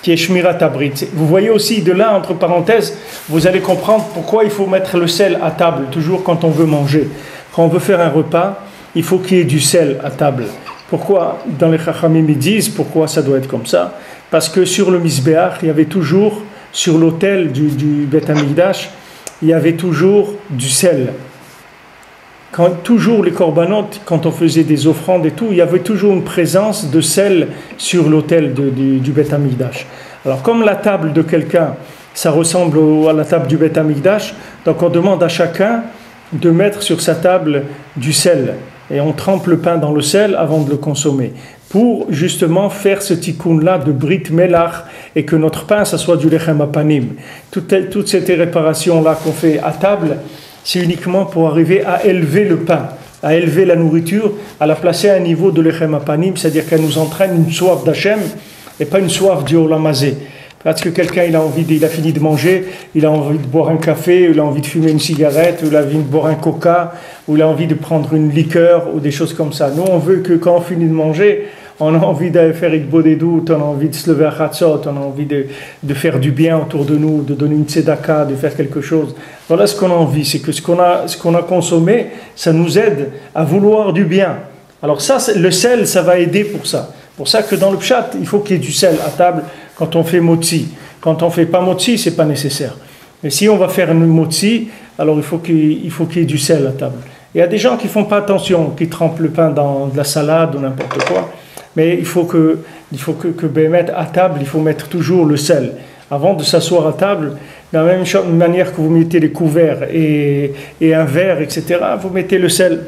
qui est shmirat habrit. Vous voyez aussi de là entre parenthèses, vous allez comprendre pourquoi il faut mettre le sel à table toujours quand on veut manger. Quand on veut faire un repas, il faut qu'il y ait du sel à table. Pourquoi dans les Chachamim ils disent pourquoi ça doit être comme ça? Parce que sur le Mizbeach, il y avait toujours sur l'autel du Beth Amikdash, il y avait toujours du sel. Toujours les corbanotes, quand on faisait des offrandes et tout, il y avait toujours une présence de sel sur l'autel du Beth Amikdash. Alors comme la table de quelqu'un, ça ressemble à la table du Beth Amikdash, donc on demande à chacun de mettre sur sa table du sel. Et on trempe le pain dans le sel avant de le consommer. Pour justement faire ce tikkun-là de Brit Melach et que notre pain, ça soit du Lechem Apanim. Toute cette réparation-là qu'on fait à table, c'est uniquement pour arriver à élever le pain, à élever la nourriture, à la placer à un niveau de Lechem Apanim, c'est-à-dire qu'elle nous entraîne une soif d'Hachem et pas une soif du Olam Hazé. Parce que quelqu'un il a fini de manger, il a envie de boire un café, ou il a envie de fumer une cigarette, ou il a envie de boire un coca, ou il a envie de prendre une liqueur, ou des choses comme ça. Nous, on veut que quand on finit de manger, on a envie d'aller faire une bonne doute, on a envie de se lever à Chatzot, on a envie de faire du bien autour de nous, de donner une tzedaka, de faire quelque chose. Voilà ce qu'on a envie, c'est que ce qu'on a consommé, ça nous aide à vouloir du bien. Alors ça, le sel, ça va aider pour ça. Pour ça que dans le pshat, il faut qu'il y ait du sel à table quand on fait motzi. Quand on ne fait pas motzi, ce n'est pas nécessaire. Mais si on va faire une motzi, alors il faut qu'il y ait du sel à table. Il y a des gens qui ne font pas attention, qui trempent le pain dans de la salade ou n'importe quoi. Mais il faut que mettre à table, il faut mettre toujours le sel. Avant de s'asseoir à table, de la même manière que vous mettez les couverts et un verre, etc., vous mettez le sel.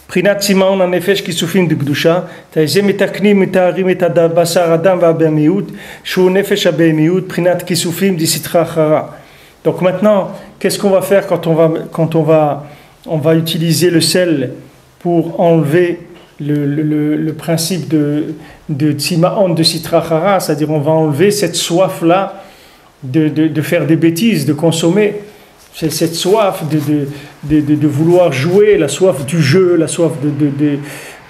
Prinat Simaon en effet qui souffrent de Gdusha, Taïzé metaknim metarim et basar adam va bermiout, Shou nefesh abemiout, Prinat qui souffrent de Sitra Chara. Donc maintenant, qu'est-ce qu'on va faire quand on va utiliser le sel pour enlever le principe de Tsimaon de Sitra Chara, c'est-à-dire on va enlever cette soif-là de faire des bêtises, de consommer. C'est cette soif de vouloir jouer, la soif du jeu, la soif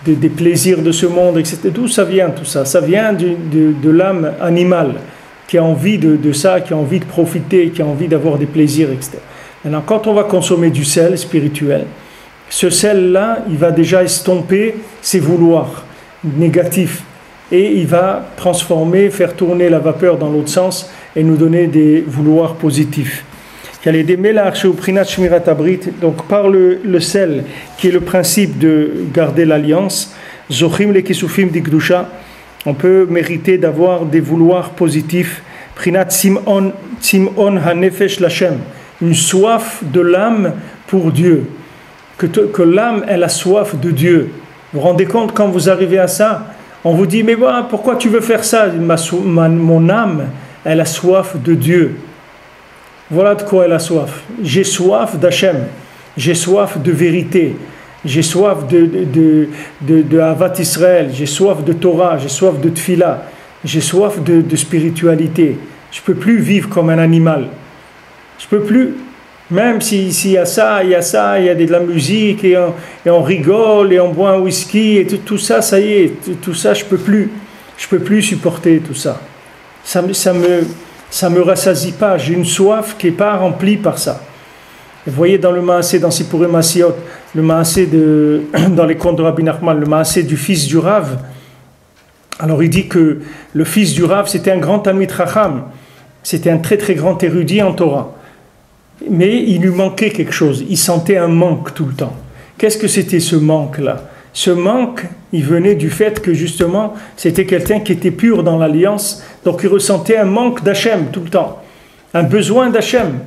des plaisirs de ce monde, etc. D'où ça vient tout ça? Ça vient de l'âme animale qui a envie de ça, qui a envie de profiter, qui a envie d'avoir des plaisirs, etc. Maintenant, quand on va consommer du sel spirituel, ce sel-là, il va déjà estomper ses vouloirs négatifs et il va transformer, faire tourner la vapeur dans l'autre sens et nous donner des vouloirs positifs. Donc par le sel, qui est le principe de garder l'alliance, on peut mériter d'avoir des vouloirs positifs. Une soif de l'âme pour Dieu. Que l'âme ait la soif de Dieu. Vous vous rendez compte quand vous arrivez à ça? On vous dit, mais voilà, pourquoi tu veux faire ça? Mon âme, elle a soif de Dieu. Voilà de quoi elle a soif. J'ai soif d'Hachem, j'ai soif de vérité, j'ai soif de Havat Israël, j'ai soif de Torah, j'ai soif de Tfila, j'ai soif de spiritualité. Je ne peux plus vivre comme un animal. Je ne peux plus, même s'il y a ça, il y a de la musique et on rigole et on boit un whisky et tout ça, ça y est, tout ça, je ne peux plus supporter tout ça. Ça me rassasie pas, j'ai une soif qui n'est pas remplie par ça. Vous voyez dans le Maasé, dans Sipurim Asiot, le Maasé dans les contes de Rabbi Nachman, le Maasé du fils du Rav. Alors il dit que le fils du Rav, c'était un grand Talmid Chacham, c'était un très très grand érudit en Torah. Mais il lui manquait quelque chose, il sentait un manque tout le temps. Qu'est-ce que c'était ce manque-là? Ce manque, il venait du fait que justement, c'était quelqu'un qui était pur dans l'alliance, donc il ressentait un manque d'Hachem tout le temps, un besoin d'Hachem,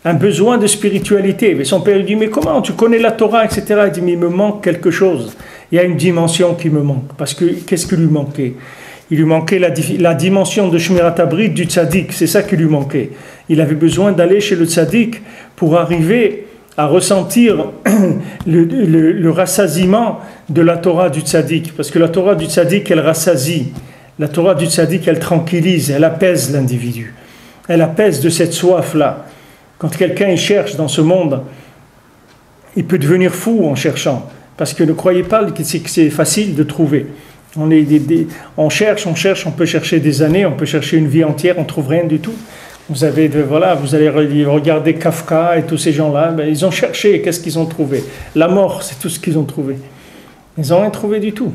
un besoin de spiritualité. Mais son père lui dit, mais comment, tu connais la Torah, etc. Il dit, mais il me manque quelque chose, il y a une dimension qui me manque, parce que qu'est-ce qui lui manquait? Il lui manquait la dimension de Shmirat Habrit du tzaddik, c'est ça qui lui manquait. Il avait besoin d'aller chez le tzaddik pour arriver à ressentir le rassasiement de la Torah du tzaddik, parce que la Torah du tzaddik, elle rassasie, la Torah du tzaddik, elle tranquillise, elle apaise l'individu, elle apaise de cette soif-là. Quand quelqu'un il cherche dans ce monde, il peut devenir fou en cherchant, parce que ne croyez pas que c'est facile de trouver. On cherche, on peut chercher des années, on peut chercher une vie entière, on ne trouve rien du tout. Vous allez regarder Kafka et tous ces gens-là, ils ont cherché, qu'est-ce qu'ils ont trouvé? La mort, c'est tout ce qu'ils ont trouvé. Ils n'ont rien trouvé du tout.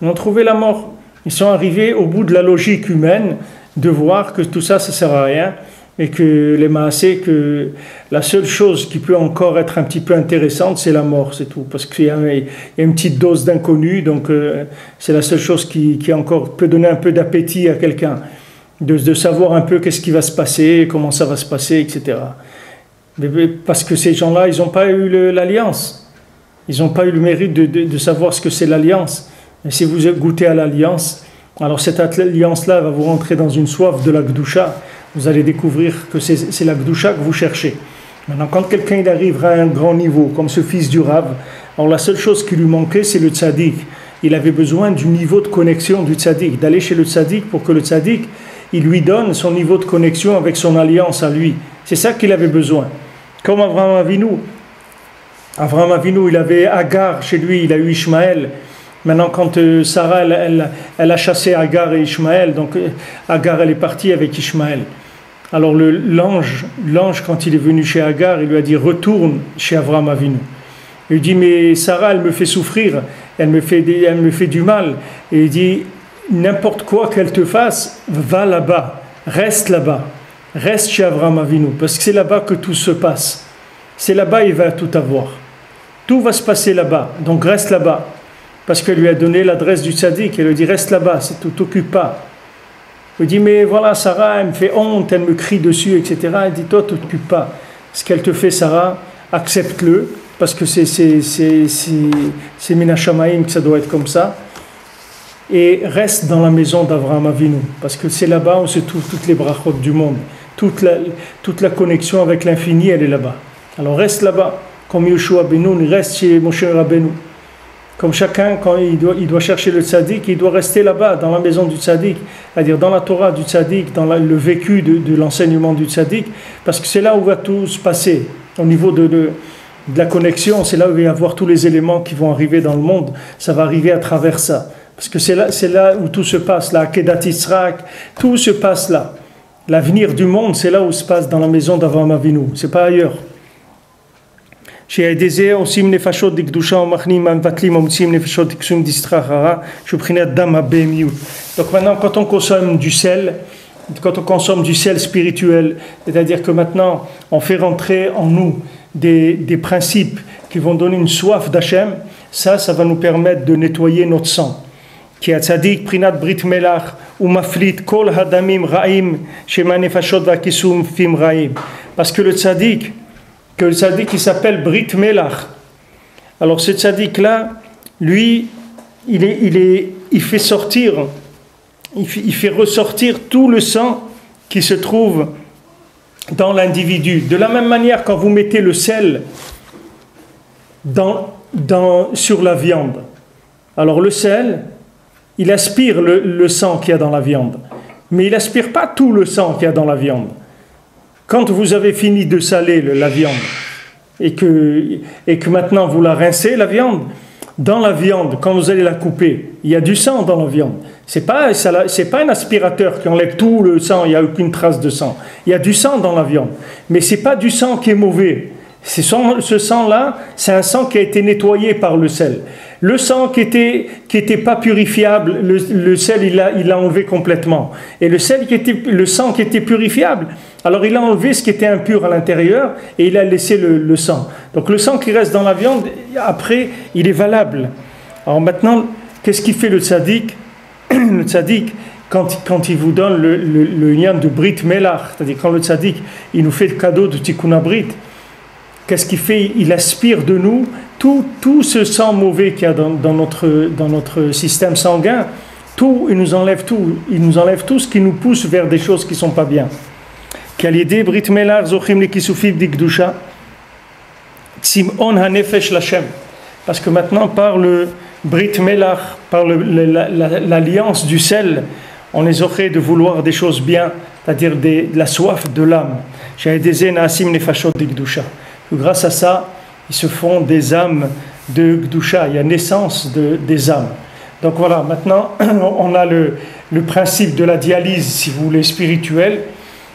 Ils ont trouvé la mort. Ils sont arrivés au bout de la logique humaine de voir que tout ça, ça ne sert à rien et que les maasés, que la seule chose qui peut encore être un petit peu intéressante, c'est la mort, c'est tout. Parce qu'il y a une petite dose d'inconnu, donc c'est la seule chose qui encore peut donner un peu d'appétit à quelqu'un. De savoir un peu qu'est-ce qui va se passer, comment ça va se passer, etc. Mais parce que ces gens-là, ils n'ont pas eu l'alliance. Ils n'ont pas eu le mérite de savoir ce que c'est l'alliance. Et si vous goûtez à l'alliance, alors cette alliance-là va vous rentrer dans une soif de la Gdusha. Vous allez découvrir que c'est la Gdusha que vous cherchez. Maintenant, quand quelqu'un il arrivera à un grand niveau, comme ce fils du Rav, alors la seule chose qui lui manquait, c'est le tzaddik. Il avait besoin du niveau de connexion du tzaddik, d'aller chez le tzaddik pour que le tzaddik il lui donne son niveau de connexion avec son alliance à lui. C'est ça qu'il avait besoin. Comme Avraham Avinu, il avait Agar chez lui, il a eu Ishmaël. Maintenant, quand Sarah, elle a chassé Agar et Ishmaël, donc Agar, elle est partie avec Ishmaël. Alors l'ange, quand il est venu chez Agar, il lui a dit, retourne chez Avraham Avinu. Il lui dit, mais Sarah, elle me fait souffrir, elle me fait du mal. Et il dit, n'importe quoi qu'elle te fasse, va là-bas, reste chez Avraham Avinu, parce que c'est là-bas que tout se passe. C'est là-bas, il va tout avoir. Tout va se passer là-bas, donc reste là-bas. Parce qu'elle lui a donné l'adresse du tzaddik, elle lui dit, reste là-bas, c'est tout, t'occupe pas. Il lui dit, mais voilà, Sarah, elle me fait honte, elle me crie dessus, etc. Elle dit, toi, t'occupe pas. Ce qu'elle te fait, Sarah, accepte-le, parce que c'est Minashamaim que ça doit être comme ça. Et reste dans la maison d'Avraham Avinu, parce que c'est là-bas où se trouvent toutes les brachot du monde. Toute la connexion avec l'infini, elle est là-bas. Alors reste là-bas, comme Yoshua Benoun, il reste chez Moshe Rabbeinu. Comme chacun, quand il doit chercher le tzaddik, il doit rester là-bas, dans la maison du tzaddik, c'est-à-dire dans la Torah du tzaddik, dans le vécu de l'enseignement du tzaddik, parce que c'est là où va tout se passer. Au niveau de la connexion, c'est là où il va y avoir tous les éléments qui vont arriver dans le monde. Ça va arriver à travers ça. Parce que c'est là où tout se passe, là, Kedat Yisraël, tout se passe là. L'avenir du monde, c'est là où se passe dans la maison d'Avraham Avinu, c'est pas ailleurs. Donc maintenant, quand on consomme du sel spirituel, c'est-à-dire que maintenant on fait rentrer en nous des principes qui vont donner une soif d'Hachem, ça va nous permettre de nettoyer notre sang. Parce que le tzaddik il s'appelle Brit Melach. Alors ce tzaddik là, lui, il fait ressortir tout le sang qui se trouve dans l'individu. De la même manière, quand vous mettez le sel sur la viande, alors le sel, il aspire le sang qu'il y a dans la viande, mais il n'aspire pas tout le sang qu'il y a dans la viande. Quand vous avez fini de saler la viande et que maintenant vous la rincez, la viande, dans la viande, quand vous allez la couper, il y a du sang dans la viande. C'est pas un aspirateur qui enlève tout le sang, il n'y a aucune trace de sang. Il y a du sang dans la viande, mais ce n'est pas du sang qui est mauvais. Ce sang-là, c'est un sang qui a été nettoyé par le sel. Le sang qui était pas purifiable, le sel il l'a enlevé complètement. Et le sang qui était purifiable, alors il a enlevé ce qui était impur à l'intérieur et il a laissé le sang. Donc le sang qui reste dans la viande, après, il est valable. Alors maintenant, qu'est-ce qu'il fait le tzaddik? Le tzaddik, quand il vous donne le lien de Brit Melach, c'est-à-dire quand le tzaddik, il nous fait le cadeau de Tikkun Brit, qu'est-ce qu'il fait? Il aspire de nous tout ce sang mauvais qu'il y a dans notre système sanguin. Il nous enlève tout ce qui nous pousse vers des choses qui ne sont pas bien. Parce que maintenant, par le Brit Melach, par l'alliance du sel, on les aurait de vouloir des choses bien, c'est-à-dire de la soif de l'âme. Grâce à ça, ils se font des âmes de Gdusha, il y a naissance des âmes. Donc voilà, maintenant on a le principe de la dialyse, si vous voulez, spirituelle,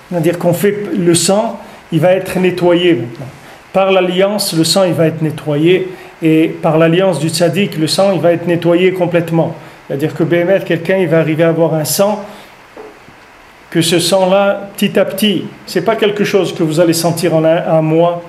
c'est-à-dire qu'on fait le sang, il va être nettoyé maintenant. Par l'alliance, le sang il va être nettoyé, et par l'alliance du tzaddik, le sang il va être nettoyé complètement. C'est-à-dire que BMR, quelqu'un il va arriver à avoir un sang, que ce sang-là, petit à petit, c'est pas quelque chose que vous allez sentir en un mois,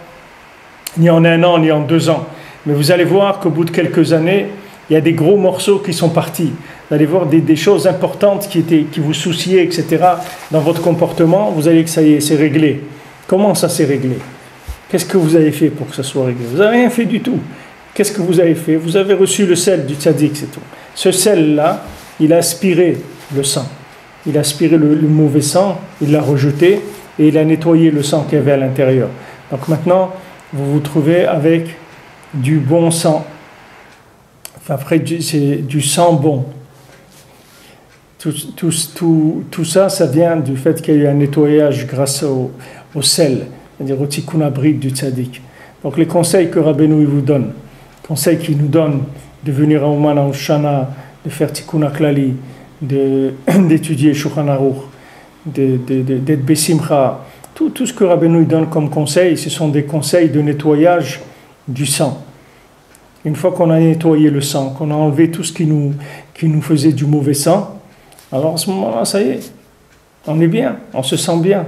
ni en un an, ni en 2 ans. Mais vous allez voir qu'au bout de quelques années, il y a des gros morceaux qui sont partis. Vous allez voir des choses importantes qui vous souciaient, etc. Dans votre comportement, vous allez que ça y est, c'est réglé. Comment ça s'est réglé? Qu'est-ce que vous avez fait pour que ça soit réglé? Vous n'avez rien fait du tout. Qu'est-ce que vous avez fait? Vous avez reçu le sel du tzaddik, c'est tout. Ce sel-là, il a aspiré le sang. Il a aspiré le mauvais sang, il l'a rejeté et il a nettoyé le sang qu'il y avait à l'intérieur. Donc maintenant, vous vous trouvez avec du bon sang. Enfin, après, c'est du sang bon. Tout ça, ça vient du fait qu'il y a eu un nettoyage grâce au sel, c'est-à-dire au tikkun abrit du tzaddik. Donc les conseils que Rabbeinu vous donne, conseils qu'il nous donne de venir à Ouman à Oshana, de faire tikkun aklali, d'étudier Shulchan Aruch, d'être besimcha, tout ce que Rabbeinu donne comme conseil, ce sont des conseils de nettoyage du sang. Une fois qu'on a nettoyé le sang, qu'on a enlevé tout ce qui nous faisait du mauvais sang, alors à ce moment-là, ça y est, on est bien, on se sent bien.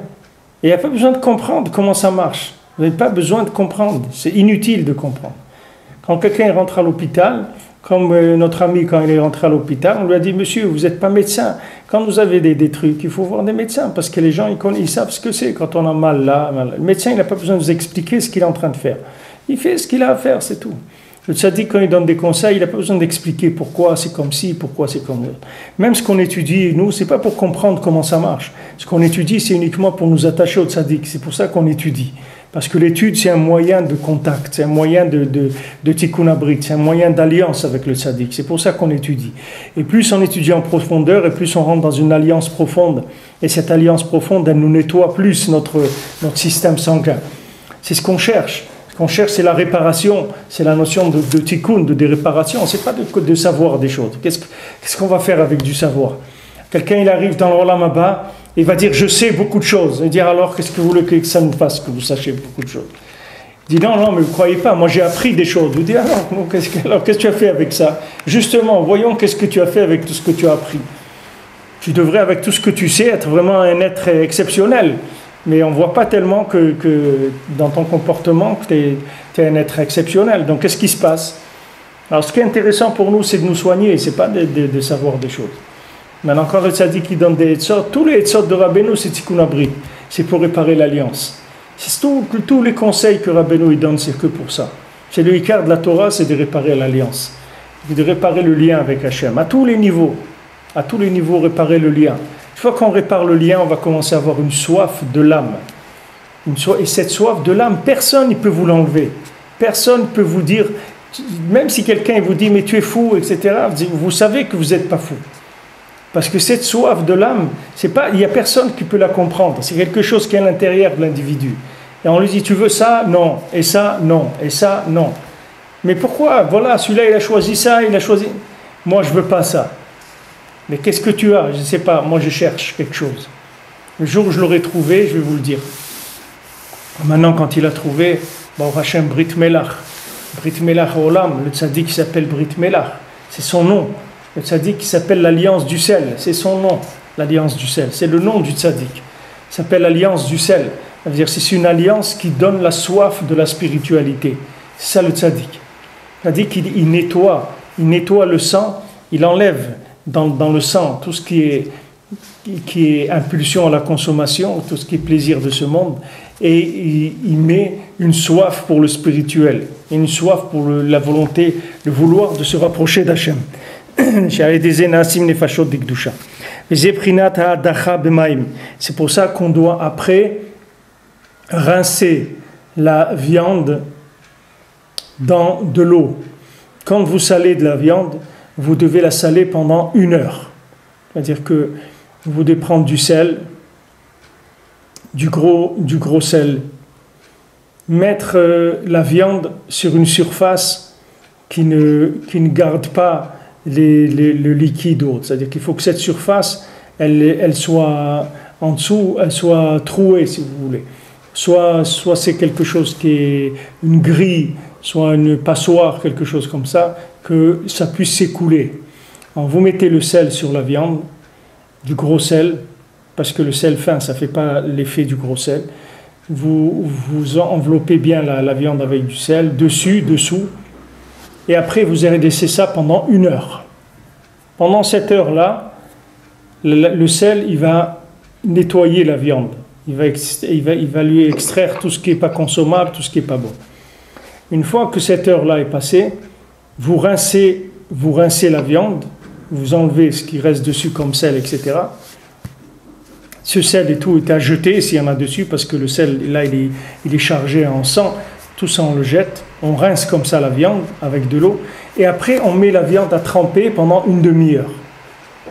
Et il n'y a pas besoin de comprendre comment ça marche. Vous n'avez pas besoin de comprendre, c'est inutile de comprendre. Quand quelqu'un rentre à l'hôpital, comme notre ami quand il est rentré à l'hôpital, on lui a dit « Monsieur, vous n'êtes pas médecin. Quand vous avez des trucs, il faut voir des médecins, parce que les gens, ils savent ce que c'est quand on a mal là. Mal. Le médecin, il n'a pas besoin de vous expliquer ce qu'il est en train de faire. Il fait ce qu'il a à faire, c'est tout. » Le tzaddik, quand il donne des conseils, il n'a pas besoin d'expliquer pourquoi c'est comme ci, pourquoi c'est comme ça. Même ce qu'on étudie, nous, c'est pas pour comprendre comment ça marche. Ce qu'on étudie, c'est uniquement pour nous attacher au tzaddik. C'est pour ça qu'on étudie. Parce que l'étude, c'est un moyen de contact, c'est un moyen de tikkun abrit, c'est un moyen d'alliance avec le tzaddik. C'est pour ça qu'on étudie. Et plus on étudie en profondeur, et plus on rentre dans une alliance profonde. Et cette alliance profonde, elle nous nettoie plus notre système sanguin. C'est ce qu'on cherche. Ce qu'on cherche, c'est la réparation, c'est la notion de tikkun, de réparation. C'est pas de savoir des choses. Qu'est-ce qu'on va faire avec du savoir? Quelqu'un, il arrive dans l'Olam Haba, il va dire, je sais beaucoup de choses. Il va dire, alors, qu'est-ce que vous voulez que ça nous fasse, que vous sachiez beaucoup de choses? Il dit, non, mais vous ne croyez pas, moi j'ai appris des choses. Vous dites, alors, qu'est-ce que tu as fait avec ça? Justement, voyons qu'est-ce que tu as fait avec tout ce que tu as appris. Tu devrais, avec tout ce que tu sais, être vraiment un être exceptionnel. Mais on ne voit pas tellement que dans ton comportement, que tu es un être exceptionnel. Donc, qu'est-ce qui se passe? Alors, ce qui est intéressant pour nous, c'est de nous soigner, ce n'est pas de savoir des choses. Maintenant, quand le tzaddik qui donne des etzot, tous les etzot de Rabbeinu, c'est tikkun abrit. C'est pour réparer l'alliance. Tous les conseils que Rabbeinu donne, c'est que pour ça. C'est le ikar de la Torah, c'est de réparer l'alliance. De réparer le lien avec Hachem. À tous les niveaux. À tous les niveaux, réparer le lien. Une fois qu'on répare le lien, on va commencer à avoir une soif de l'âme. Et cette soif de l'âme, personne ne peut vous l'enlever. Personne ne peut vous dire, même si quelqu'un vous dit, mais tu es fou, etc., vous savez que vous n'êtes pas fou. Parce que cette soif de l'âme, il n'y a personne qui peut la comprendre. C'est quelque chose qui est à l'intérieur de l'individu. Et on lui dit, tu veux ça? Non. Et ça? Non. Et ça? Non. Mais pourquoi? Voilà, celui-là, il a choisi ça, il a choisi... Moi, je ne veux pas ça. Mais qu'est-ce que tu as? Je ne sais pas, moi je cherche quelque chose. Le jour où je l'aurai trouvé, je vais vous le dire. Maintenant, quand il a trouvé, bon, Hachem Brit Melach Olam, le tzaddik qui s'appelle Brit Melach, c'est son nom. Le tzaddik qui s'appelle l'Alliance du sel, c'est son nom, l'Alliance du sel. C'est le nom du tzaddik. Il s'appelle l'Alliance du sel. Ça veut dire c'est une alliance qui donne la soif de la spiritualité. C'est ça le tzaddik. Le tzaddik, il nettoie le sang, il enlève dans le sang tout ce qui est impulsion à la consommation, tout ce qui est plaisir de ce monde, et il met une soif pour le spirituel, une soif pour la volonté, le vouloir de se rapprocher d'Hachem. C'est pour ça qu'on doit après rincer la viande dans de l'eau. Quand vous salez de la viande, vous devez la saler pendant 1 heure. C'est-à-dire que vous devez prendre du sel, du gros sel, mettre la viande sur une surface qui ne garde pas le liquide haute. C'est-à-dire qu'il faut que cette surface, elle soit en dessous, elle soit trouée, si vous voulez. Soit c'est quelque chose qui est une grille, soit une passoire, quelque chose comme ça, que ça puisse s'écouler. Alors vous mettez le sel sur la viande, du gros sel, parce que le sel fin, ça ne fait pas l'effet du gros sel. Vous enveloppez bien la viande avec du sel, dessus, dessous, et après vous allez laisser ça pendant 1 heure. Pendant cette heure-là, le sel, il va nettoyer la viande. Il va lui extraire tout ce qui n'est pas consommable, tout ce qui n'est pas bon. Une fois que cette heure-là est passée, vous rincez la viande, vous enlevez ce qui reste dessus comme sel, etc. Ce sel et tout est à jeter s'il y en a dessus, parce que le sel, là, il est chargé en sang. Tout ça, on le jette. On rince comme ça la viande avec de l'eau. Et après, on met la viande à tremper pendant 1 demi-heure.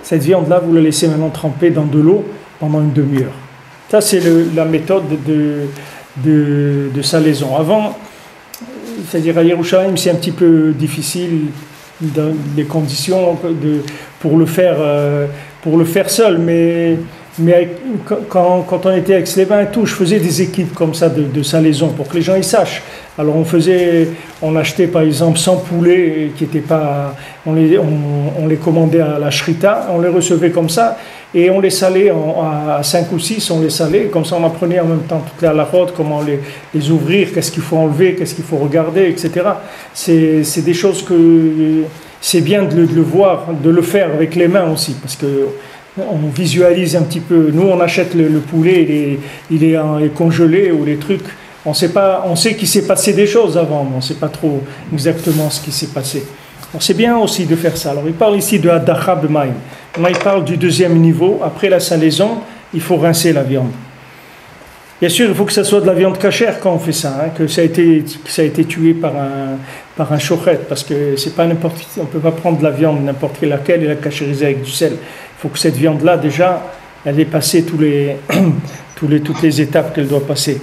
cette viande-là, vous la laissez maintenant tremper dans de l'eau pendant une demi-heure. Ça, c'est la méthode de salaison. Avant, c'est-à-dire à Yerushalayim, c'est un petit peu difficile dans les conditions pour le faire seul, mais quand on était avec Slévin et tout, je faisais des équipes comme ça de salaison pour que les gens y sachent. Alors on achetait par exemple 100 poulets qui étaient pas, on les commandait à la shrita, on les recevait comme ça et on les salait à 5 ou 6, on les salait, comme ça on apprenait en même temps toute la halachot, comment les ouvrir, qu'est-ce qu'il faut enlever, qu'est-ce qu'il faut regarder, etc. C'est des choses que c'est bien de le voir, de le faire avec les mains aussi, parce que on visualise un petit peu. Nous, on achète le poulet, il est congelé ou les trucs. On sait qu'il s'est passé des choses avant, mais on ne sait pas trop exactement ce qui s'est passé. Alors, c'est bien aussi de faire ça. Alors, il parle ici de Hadacha b'mayim. Là, il parle du deuxième niveau. Après la salaison, il faut rincer la viande. Bien sûr, il faut que ça soit de la viande cachère quand on fait ça, que ça a été tué par un shochet, parce que c'est pas n'importe qui. On ne peut pas prendre de la viande n'importe laquelle et la cachériser avec du sel. Il faut que cette viande-là, déjà, elle ait passé toutes les étapes qu'elle doit passer.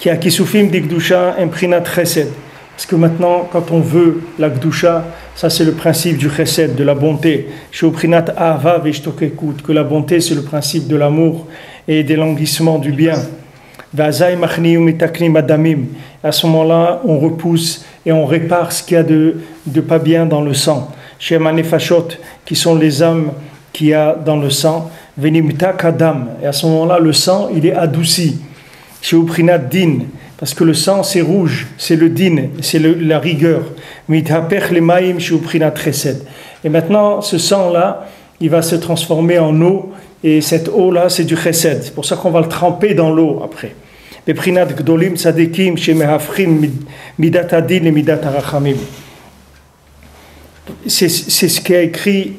Qui a kisufim di gdusha imprinat chesed. Parce que maintenant, quand on veut la gdusha, ça c'est le principe du chesed, de la bonté. Sheuprinat ahava veshtokekut, que la bonté c'est le principe de l'amour et des languissements du bien. Vazai machniu mitaknim adamim. À ce moment-là, on repousse et on répare ce qu'il y a de pas bien dans le sang. Shema nefashot, qui sont les âmes qu'il y a dans le sang. Venimta kadam. Et à ce moment-là, le sang, il est adouci. Sheuprinat din, parce que le sang c'est rouge, c'est le din, c'est la rigueur. Mitapech le maim sheuprinat chesed. Et maintenant, ce sang-là, il va se transformer en eau, et cette eau-là, c'est du chesed. C'est pour ça qu'on va le tremper dans l'eau après. Beprinat gdolim tzadikim shemehafrim midat adin et midat arachamim. C'est ce qui a écrit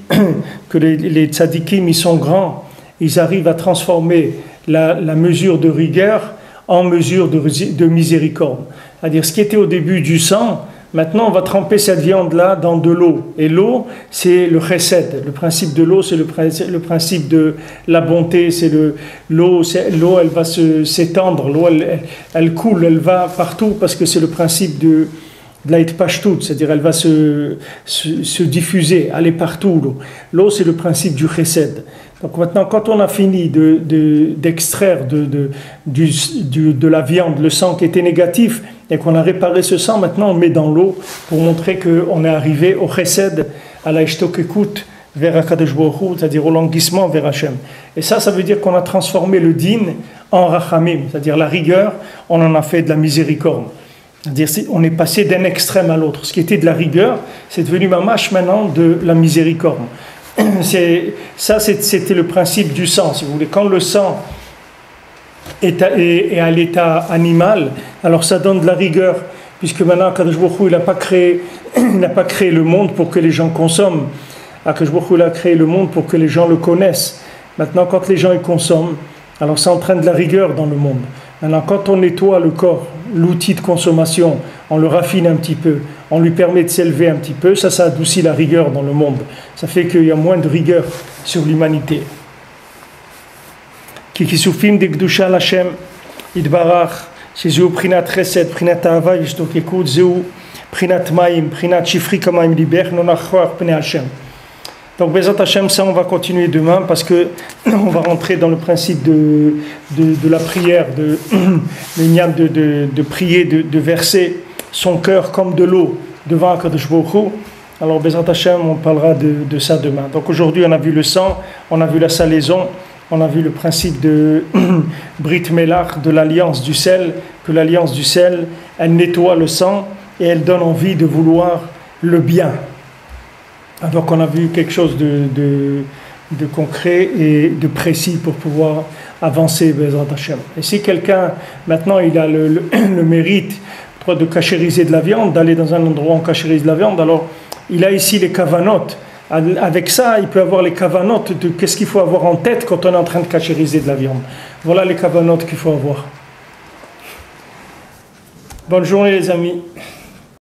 que les tzadikim, ils sont grands, ils arrivent à transformer la mesure de rigueur en mesure de miséricorde. C'est-à-dire ce qui était au début du sang, maintenant on va tremper cette viande-là dans de l'eau. Et l'eau, c'est le chesed. Le principe de l'eau, c'est le principe de la bonté. C'est l'eau, elle va s'étendre, l'eau, elle coule, elle va partout parce que c'est le principe de la hitpashtut, c'est-à-dire elle va se diffuser, aller partout. L'eau, c'est le principe du chesed. Donc maintenant, quand on a fini d'extraire de la viande le sang qui était négatif et qu'on a réparé ce sang, maintenant on le met dans l'eau pour montrer qu'on est arrivé au chesed, à la ishtokekut vers Akadosh Baruch Hu, c'est-à-dire au languissement vers Hachem. Et ça veut dire qu'on a transformé le din en rachamim, c'est-à-dire la rigueur, on en a fait de la miséricorde. C'est-à-dire on est passé d'un extrême à l'autre. Ce qui était de la rigueur, c'est devenu mamash maintenant de la miséricorde. C'était le principe du sang, si vous voulez. Quand le sang est à l'état animal, alors ça donne de la rigueur, puisque maintenant Akadosh Baruch Hu, il n'a pas créé le monde pour que les gens consomment. Akadosh Baruch Hu, il a créé le monde pour que les gens le connaissent. Maintenant, quand les gens y consomment, alors ça entraîne de la rigueur dans le monde. Maintenant, quand on nettoie le corps, l'outil de consommation, on le raffine un petit peu, on lui permet de s'élever un petit peu, ça adoucit la rigueur dans le monde. Ça fait qu'il y a moins de rigueur sur l'humanité. Kikisufim de Gdusha Lashem, Idbarach, Shezeu Prinat Chesed, Prinat Ahava, Yishtokekut, Zeu, Prinat Maim, Prinat Shifri Kamaim Liber, Nonachor Pne Hashem. Donc, Bezat Hashem, ça on va continuer demain parce que on va rentrer dans le principe de la prière, de prier, de verser son cœur comme de l'eau devant Akadosh Baruch Hu. Alors, Bezat Hashem, on parlera de ça demain. Donc, aujourd'hui, on a vu le sang, on a vu la salaison, on a vu le principe de Brit Melach, de l'alliance du sel, que l'alliance du sel, elle nettoie le sang et elle donne envie de vouloir le bien. Donc on a vu quelque chose de concret et de précis pour pouvoir avancer Bezrat Hashem. Et si quelqu'un, maintenant, il a le mérite de cachériser de la viande, d'aller dans un endroit où on cachérise de la viande, alors il a ici les kavanotes. Avec ça, il peut avoir les kavanotes de qu'est-ce qu'il faut avoir en tête quand on est en train de cachériser de la viande. Voilà les kavanotes qu'il faut avoir. Bonne journée les amis.